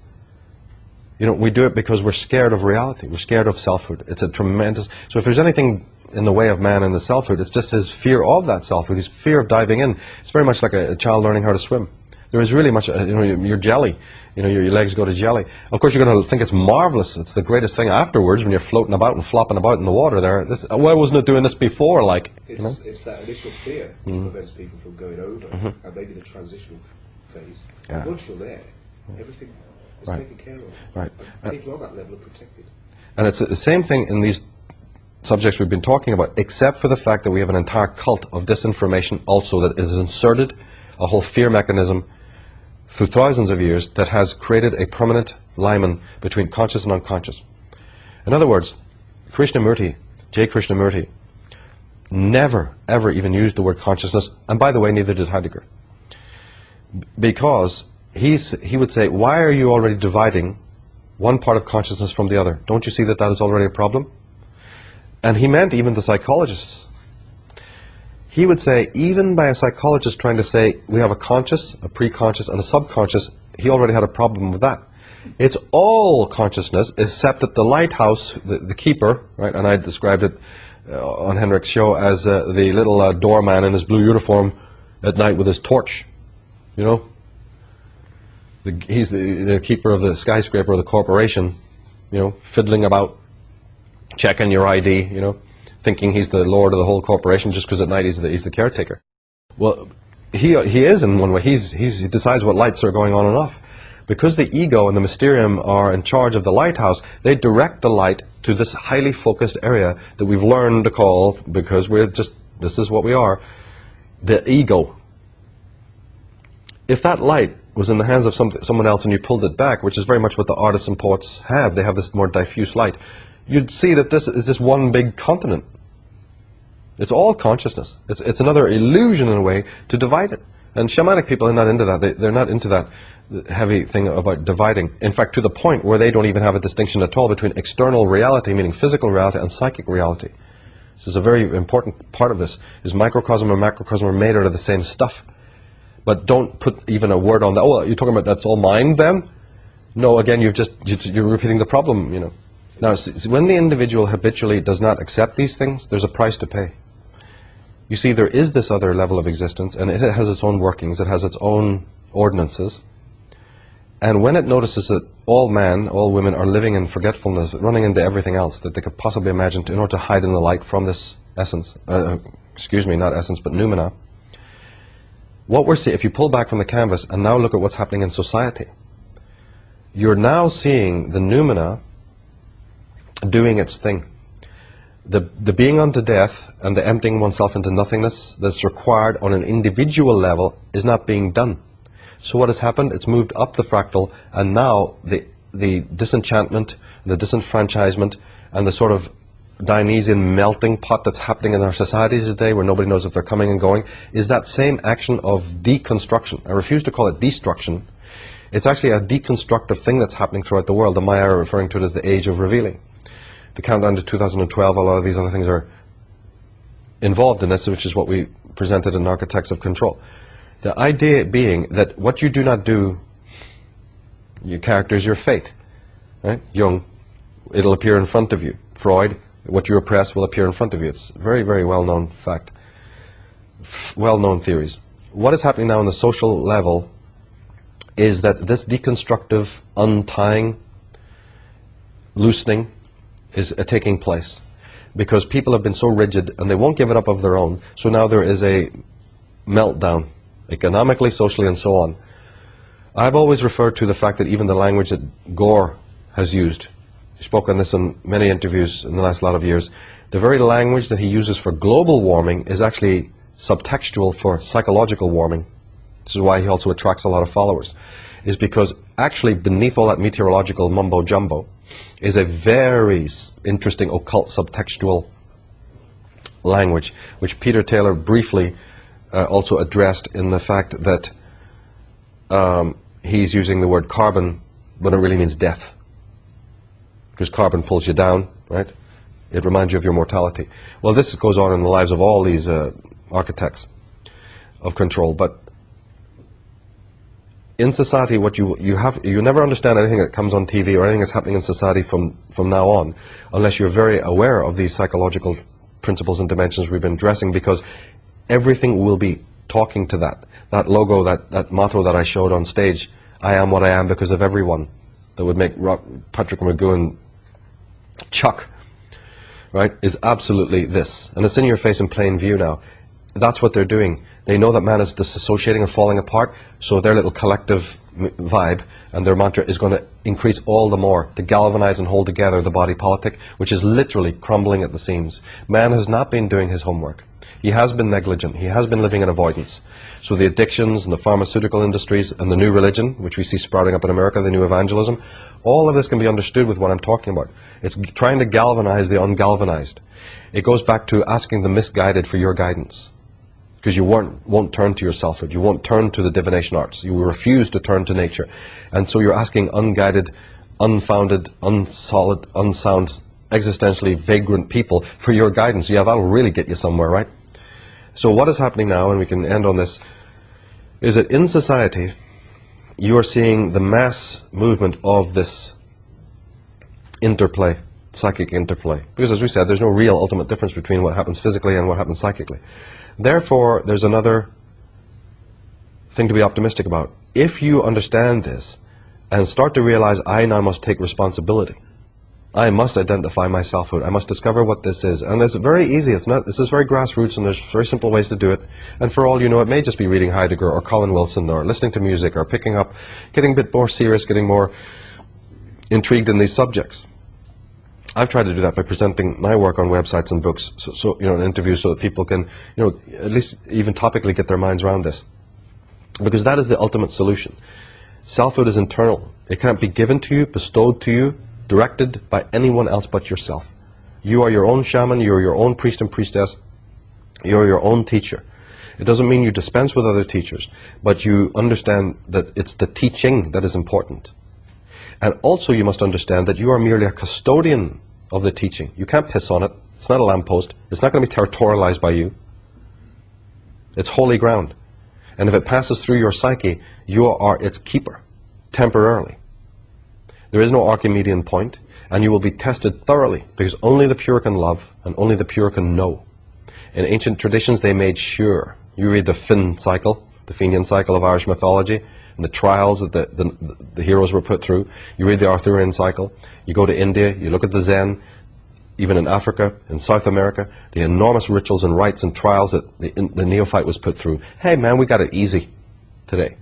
Speaker 1: We do it because we're scared of reality. We're scared of selfhood. It's a tremendous... So if there's anything in the way of man and the selfhood, it's just his fear of that selfhood, his fear of diving in. It's very much like a child learning how to swim. There is really much, you're jelly. Your legs go to jelly. Of course, you're going to think it's marvelous. It's the greatest thing afterwards when you're floating about and flopping about in the water there. Why wasn't it doing this before, like?
Speaker 2: It's that initial fear that prevents people from going over, and maybe the transitional phase.
Speaker 1: Yeah.
Speaker 2: Once you're there, everything is taken care of.
Speaker 1: Right.
Speaker 2: And people on that level are protected.
Speaker 1: And it's the same thing in these subjects we've been talking about, except for the fact that we have an entire cult of disinformation also that is inserted, a whole fear mechanism through thousands of years that has created a permanent liman between conscious and unconscious. In other words, J. Krishnamurti, never, ever even used the word consciousness, and by the way, neither did Heidegger. Because he would say, why are you already dividing one part of consciousness from the other? Don't you see that that is already a problem? And he meant even the psychologists. He would say, even by a psychologist trying to say, we have a conscious, a pre-conscious, and a subconscious, he already had a problem with that. It's all consciousness, except that the lighthouse, the keeper, right, and I described it on Henrik's show as the little doorman in his blue uniform at night with his torch, He's the keeper of the skyscraper of the corporation, fiddling about, checking your ID, thinking he's the lord of the whole corporation just because at night he's the caretaker. Well, he is in one way. He decides what lights are going on and off. Because the ego and the Mysterium are in charge of the lighthouse, they direct the light to this highly focused area that we've learned to call, because this is what we are, the ego. If that light was in the hands of someone else and you pulled it back, which is very much what the artists and poets have, they have this more diffuse light, you'd see that this is just one big continent. It's all consciousness. It's another illusion in a way to divide it. And shamanic people are not into that. They're not into that heavy thing about dividing. In fact, to the point where they don't even have a distinction at all between external reality, meaning physical reality, and psychic reality. This is a very important part of this, is microcosm and macrocosm are made out of the same stuff. But don't put even a word on that. Oh, you're talking about that's all mind then? No, again, you're repeating the problem, you know. Now, when the individual habitually does not accept these things, there's a price to pay. You see, there is this other level of existence, and it has its own workings, it has its own ordinances. And when it notices that all men, all women are living in forgetfulness, running into everything else that they could possibly imagine in order to hide in the light from this essence, excuse me, not essence, but noumena, what we're seeing, if you pull back from the canvas and now look at what's happening in society, you're now seeing the noumena doing its thing. The being unto death and the emptying oneself into nothingness that's required on an individual level is not being done. So what has happened? It's moved up the fractal, and now the disenchantment, the disenfranchisement, and the sort of Dionysian melting pot that's happening in our societies today, where nobody knows if they're coming and going, is that same action of deconstruction. I refuse to call it destruction. It's actually a deconstructive thing that's happening throughout the world. The Maya are referring to it as the age of revealing. The countdown to 2012, a lot of these other things are involved in this, which is what we presented in Architects of Control. The idea being that what you do not do, your character is your fate. Right? Jung, it'll appear in front of you. Freud, what you oppress will appear in front of you. It's a very, very well-known fact. Well-known theories. What is happening now on the social level is that this deconstructive untying, loosening, is taking place. Because people have been so rigid and they won't give it up of their own, so now there is a meltdown, economically, socially, and so on. I've always referred to the fact that even the language that Gore has used, he spoke on this in many interviews in the last lot of years, the very language that he uses for global warming is actually subtextual for psychological warming. This is why he also attracts a lot of followers, is because actually beneath all that meteorological mumbo-jumbo is a very interesting occult subtextual language, which Peter Taylor briefly also addressed in the fact that he's using the word carbon, but it really means death. Because carbon pulls you down, right? It reminds you of your mortality. Well, this goes on in the lives of all these architects of control, but in society, what you never understand anything that comes on TV or anything that's happening in society from now on, unless you're very aware of these psychological principles and dimensions we've been addressing, because everything will be talking to that. That logo, that motto that I showed on stage, I am what I am because of everyone, that would make Patrick McGowan chuck, right, is absolutely this. And it's in your face in plain view now. That's what they're doing. They know that man is disassociating and falling apart, so their little collective vibe and their mantra is going to increase all the more to galvanize and hold together the body politic, which is literally crumbling at the seams. Man has not been doing his homework. He has been negligent. He has been living in avoidance. So the addictions and the pharmaceutical industries and the new religion, which we see sprouting up in America, the new evangelism, all of this can be understood with what I'm talking about. It's trying to galvanize the ungalvanized. It goes back to asking the misguided for your guidance. Because you won't turn to your selfhood, you won't turn to the divination arts, you refuse to turn to nature. And so you're asking unguided, unfounded, unsolid, unsound, existentially vagrant people for your guidance. Yeah, that'll really get you somewhere, right? So what is happening now, and we can end on this, is that in society, you are seeing the mass movement of this interplay, psychic interplay. Because as we said, there's no real ultimate difference between what happens physically and what happens psychically. Therefore, there's another thing to be optimistic about. If you understand this and start to realize, I now must take responsibility. I must identify my selfhood. I must discover what this is. And it's very easy. This is very grassroots, and there's very simple ways to do it. And for all you know, it may just be reading Heidegger or Colin Wilson or listening to music or picking up, getting a bit more serious, getting more intrigued in these subjects. I've tried to do that by presenting my work on websites and books, so in interviews, so that people can, at least even topically get their minds around this. Because that is the ultimate solution. Selfhood is internal. It can't be given to you, bestowed to you, directed by anyone else but yourself. You are your own shaman, you are your own priest and priestess, you are your own teacher. It doesn't mean you dispense with other teachers, but you understand that it's the teaching that is important. And also you must understand that you are merely a custodian of the teaching. You can't piss on it. It's not a lamppost. It's not going to be territorialized by you. It's holy ground. And if it passes through your psyche, you are its keeper, temporarily. There is no Archimedean point, and you will be tested thoroughly, because only the pure can love, and only the pure can know. In ancient traditions, they made sure. You read the Finn cycle, the Fenian cycle of Irish mythology, and the trials that the heroes were put through. You read the Arthurian cycle. You go to India, you look at the Zen, even in Africa, in South America, the enormous rituals and rites and trials that the neophyte was put through. Hey man, we got it easy today.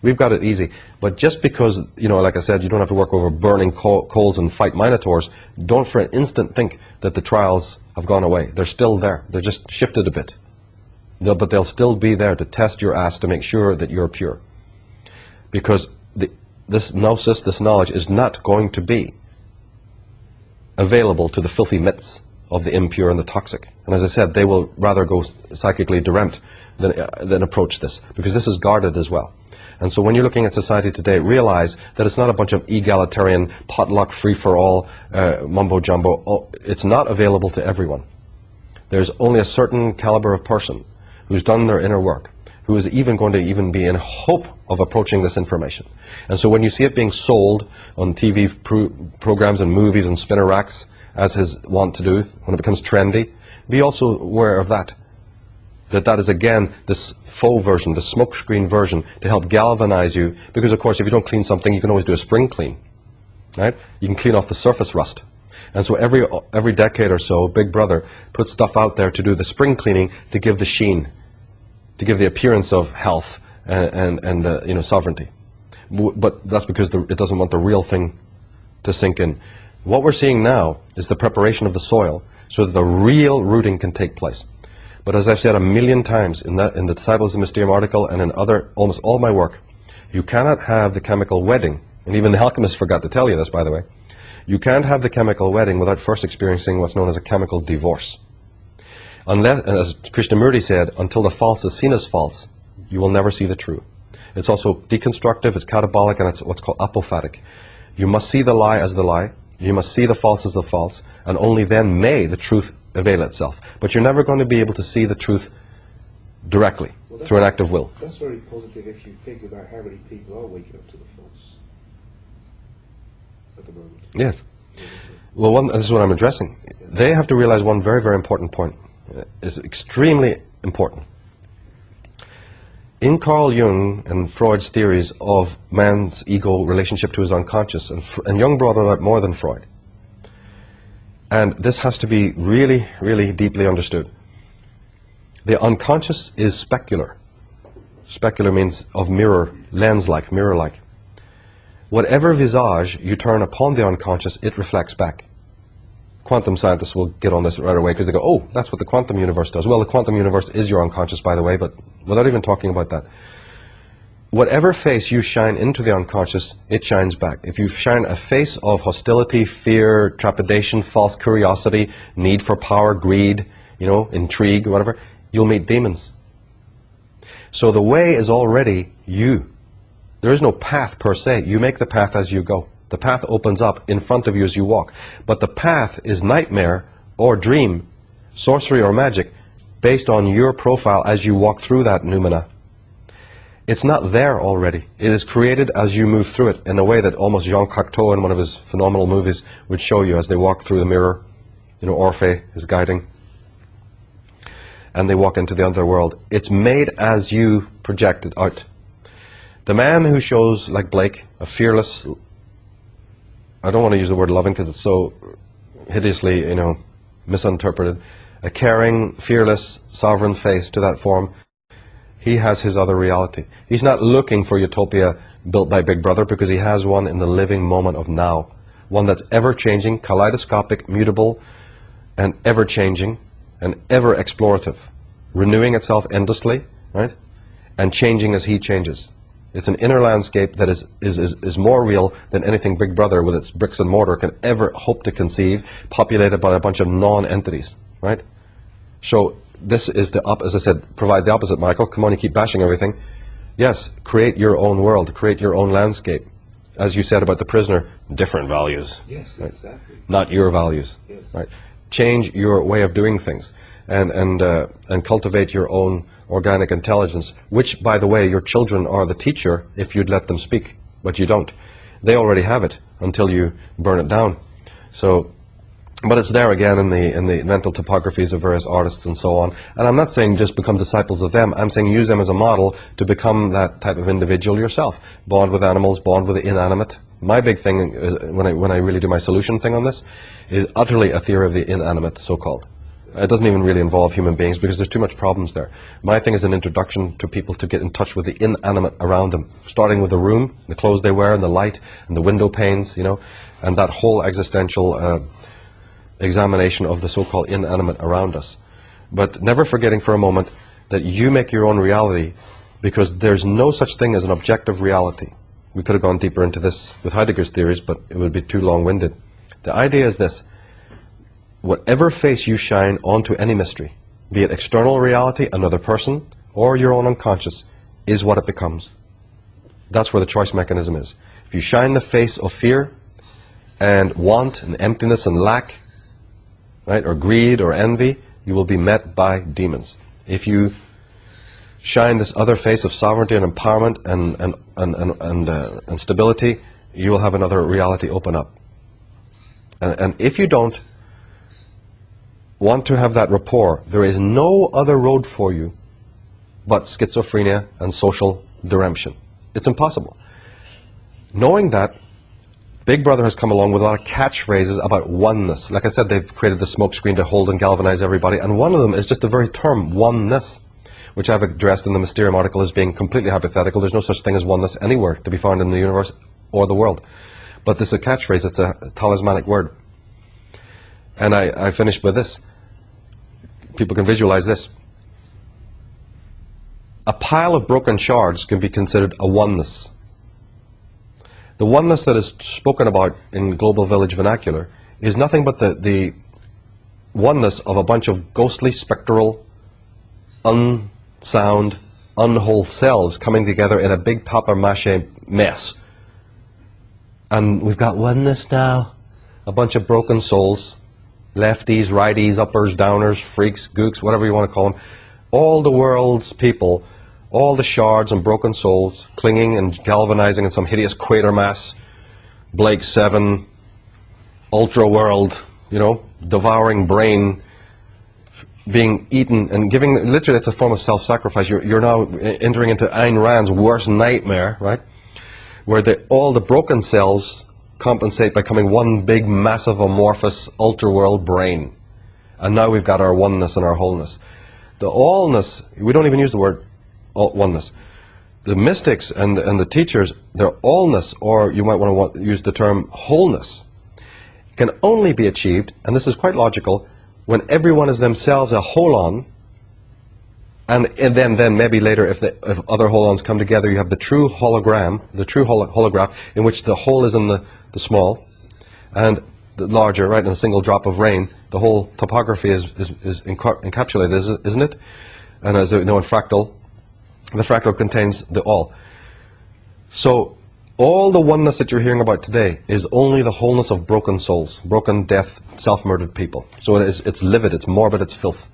Speaker 1: We've got it easy. But just because, like I said, you don't have to work over burning coals and fight minotaurs, don't for an instant think that the trials have gone away. They're still there. They're just shifted a bit. But they'll still be there to test your ass to make sure that you're pure. Because this gnosis, this knowledge, is not going to be available to the filthy myths of the impure and the toxic. And as I said, they will rather go psychically deranged than approach this, because this is guarded as well. And so when you're looking at society today, realize that it's not a bunch of egalitarian, potluck, free-for-all, mumbo-jumbo. It's not available to everyone. There's only a certain caliber of person who's done their inner work, who is even going to even be in hope of approaching this information. And so when you see it being sold on TV programs and movies and spinner racks, as his wont to do, when it becomes trendy, be also aware of that. That is, again, this faux version, the smokescreen version, to help galvanize you. Because, of course, if you don't clean something, you can always do a spring clean. Right? You can clean off the surface rust. And so every decade or so, Big Brother puts stuff out there to do the spring cleaning, to give the sheen, to give the appearance of health and sovereignty. But that's because it doesn't want the real thing to sink in. What we're seeing now is the preparation of the soil so that the real rooting can take place. But as I've said a million times in the Disciples of Mysterium article and in almost all my work, you cannot have the chemical wedding, and even the alchemists forgot to tell you this, by the way. You can't have the chemical wedding without first experiencing what's known as a chemical divorce. Unless, and as Krishnamurti said, until the false is seen as false, you will never see the true. It's also deconstructive, it's catabolic, and it's what's called apophatic. You must see the lie as the lie, you must see the false as the false, and only then may the truth avail itself. But you're never going to be able to see the truth directly, through an act of will.
Speaker 2: That's very positive if you think about how many people are waking up to the false at the moment.
Speaker 1: Yes. Well, this is what I'm addressing. They have to realize one very, very important point. It's extremely important. In Carl Jung and Freud's theories of man's ego relationship to his unconscious, and Jung brought it out more than Freud. And this has to be really, really deeply understood. The unconscious is specular. Specular means of mirror, lens-like, mirror-like. Whatever visage you turn upon the unconscious, it reflects back. Quantum scientists will get on this right away because they go, oh, that's what the quantum universe does. Well, the quantum universe is your unconscious, by the way, but without even talking about that. Whatever face you shine into the unconscious, it shines back. If you shine a face of hostility, fear, trepidation, false curiosity, need for power, greed, intrigue, whatever, you'll meet demons. So the way is already you. There is no path per se. You make the path as you go. The path opens up in front of you as you walk. But the path is nightmare or dream, sorcery or magic, based on your profile as you walk through that noumena. It's not there already. It is created as you move through it in a way that almost Jean Cocteau in one of his phenomenal movies would show you as they walk through the mirror. Orphe is guiding. And they walk into the underworld. It's made as you project it out. The man who shows, like Blake, a fearless I don't want to use the word loving because it's so hideously, you know, misinterpreted, a caring, fearless, sovereign face to that form, he has his other reality. He's not looking for utopia built by Big Brother because he has one in the living moment of now. One that's ever-changing, kaleidoscopic, mutable, and ever-changing, and ever-explorative, renewing itself endlessly, right? And changing as he changes. It's an inner landscape that is more real than anything Big Brother with its bricks and mortar can ever hope to conceive, populated by a bunch of non-entities, right? So this is the, as I said, provide the opposite, Michael. Come on, you keep bashing everything. Yes, create your own world, create your own landscape. As you said about the prisoner, different values.
Speaker 2: Yes,
Speaker 1: right?
Speaker 2: exactly.
Speaker 1: Not your values,
Speaker 2: yes.
Speaker 1: right? Change your way of doing things, and cultivate your own organic intelligence, which, by the way, your children are the teacher if you'd let them speak, but you don't. They already have it until you burn it down. So, but it's there again in the mental topographies of various artists and so on. And I'm not saying just become disciples of them. I'm saying use them as a model to become that type of individual yourself. Bond with animals, bond with the inanimate. My big thing is, when I really do my solution thing on this, is utterly a theory of the inanimate, so-called. It doesn't even really involve human beings because there's too much problems there. My thing is an introduction to people to get in touch with the inanimate around them, starting with the room, the clothes they wear, and the light, and the window panes, you know, and that whole existential examination of the so-called inanimate around us. But never forgetting for a moment that you make your own reality, because there's no such thing as an objective reality. We could have gone deeper into this with Heidegger's theories, but it would be too long-winded. The idea is this: whatever face you shine onto any mystery, be it external reality, another person, or your own unconscious, is what it becomes. That's where the choice mechanism is. If you shine the face of fear and want and emptiness and lack, right, or greed or envy, you will be met by demons. If you shine this other face of sovereignty and empowerment and stability, you will have another reality open up. And if you don't want to have that rapport, there is no other road for you but schizophrenia and social deremption. It's impossible. Knowing that, Big Brother has come along with a lot of catchphrases about oneness. Like I said, they've created the smokescreen to hold and galvanize everybody, and one of them is just the very term oneness, which I've addressed in the Mysterium article as being completely hypothetical. There's no such thing as oneness anywhere to be found in the universe or the world. But this is a catchphrase, it's a talismanic word. And I finished with this. People can visualize this. A pile of broken shards can be considered a oneness. The oneness that is spoken about in Global Village vernacular is nothing but the oneness of a bunch of ghostly, spectral, unsound, unwhole selves coming together in a big papier-mâché mess. And we've got oneness now. A bunch of broken souls. Lefties, righties, uppers, downers, freaks, gooks, whatever you want to call them. All the world's people, all the shards and broken souls, clinging and galvanizing in some hideous Quatermass, Blake 7, ultra world, you know, devouring brain, being eaten and giving, literally it's a form of self-sacrifice. You're now entering into Ayn Rand's worst nightmare, right? Where all the broken cells compensate by becoming one big, massive, amorphous, ultra-world brain. And now we've got our oneness and our wholeness. The allness, we don't even use the word oneness. The mystics and the teachers, their allness, or you might want to use the term wholeness, can only be achieved, and this is quite logical, when everyone is themselves a holon, and then maybe later if other holons come together, you have the true hologram, the true holograph, in which the whole is in the small, and the larger, right, in a single drop of rain, the whole topography is encapsulated, isn't it? And as you know, in fractal, the fractal contains the all. So all the oneness that you're hearing about today is only the wholeness of broken souls, broken, death, self-murdered people. So it's livid, it's morbid, it's filth.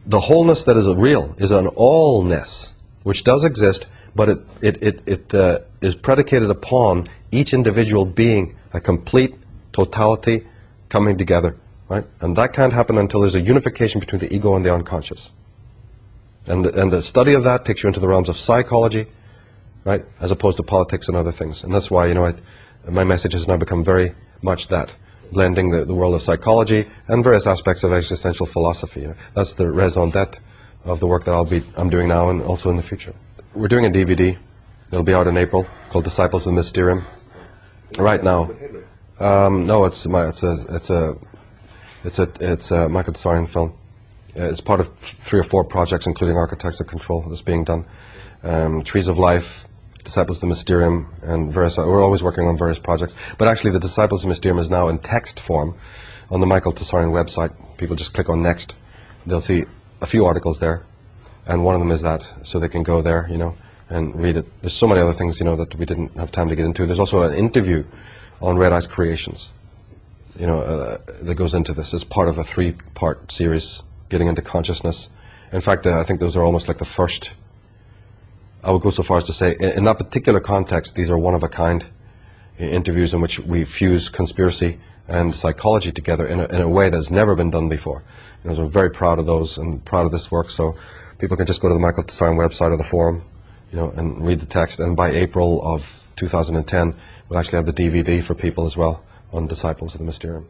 Speaker 1: The wholeness that is real is an allness, which does exist, but it is predicated upon each individual being a complete totality coming together, right? And that can't happen until there's a unification between the ego and the unconscious. And the study of that takes you into the realms of psychology, right, as opposed to politics and other things. And that's why, you know, my message has now become very much that, blending the world of psychology and various aspects of existential philosophy. That's the raison d'etre of the work that I'm doing now and also in the future. We're doing a DVD. It'll be out in April, called Disciples of Mysterium. Right now, no, it's a Michael Tsarion film. It's part of 3 or 4 projects, including Architects of Control, that's being done. Trees of Life, Disciples of the Mysterium, and various. We're always working on various projects. But actually, the Disciples of Mysterium is now in text form on the Michael Tsarion website. People just click on Next. They'll see a few articles there, and one of them is that, so they can go there, and read it. There's so many other things, that we didn't have time to get into. There's also an interview on Red Eyes Creations, that goes into this as part of a 3-part series, getting into consciousness. In fact, I think those are almost like the first. I would go so far as to say, in that particular context, these are one-of-a-kind interviews in which we fuse conspiracy and psychology together in a way that's never been done before. So I'm very proud of those and proud of this work. So people can just go to the Michael Tsarion website or the forum, and read the text. And by April of 2010, we'll actually have the DVD for people as well on Disciples of the Mysterium.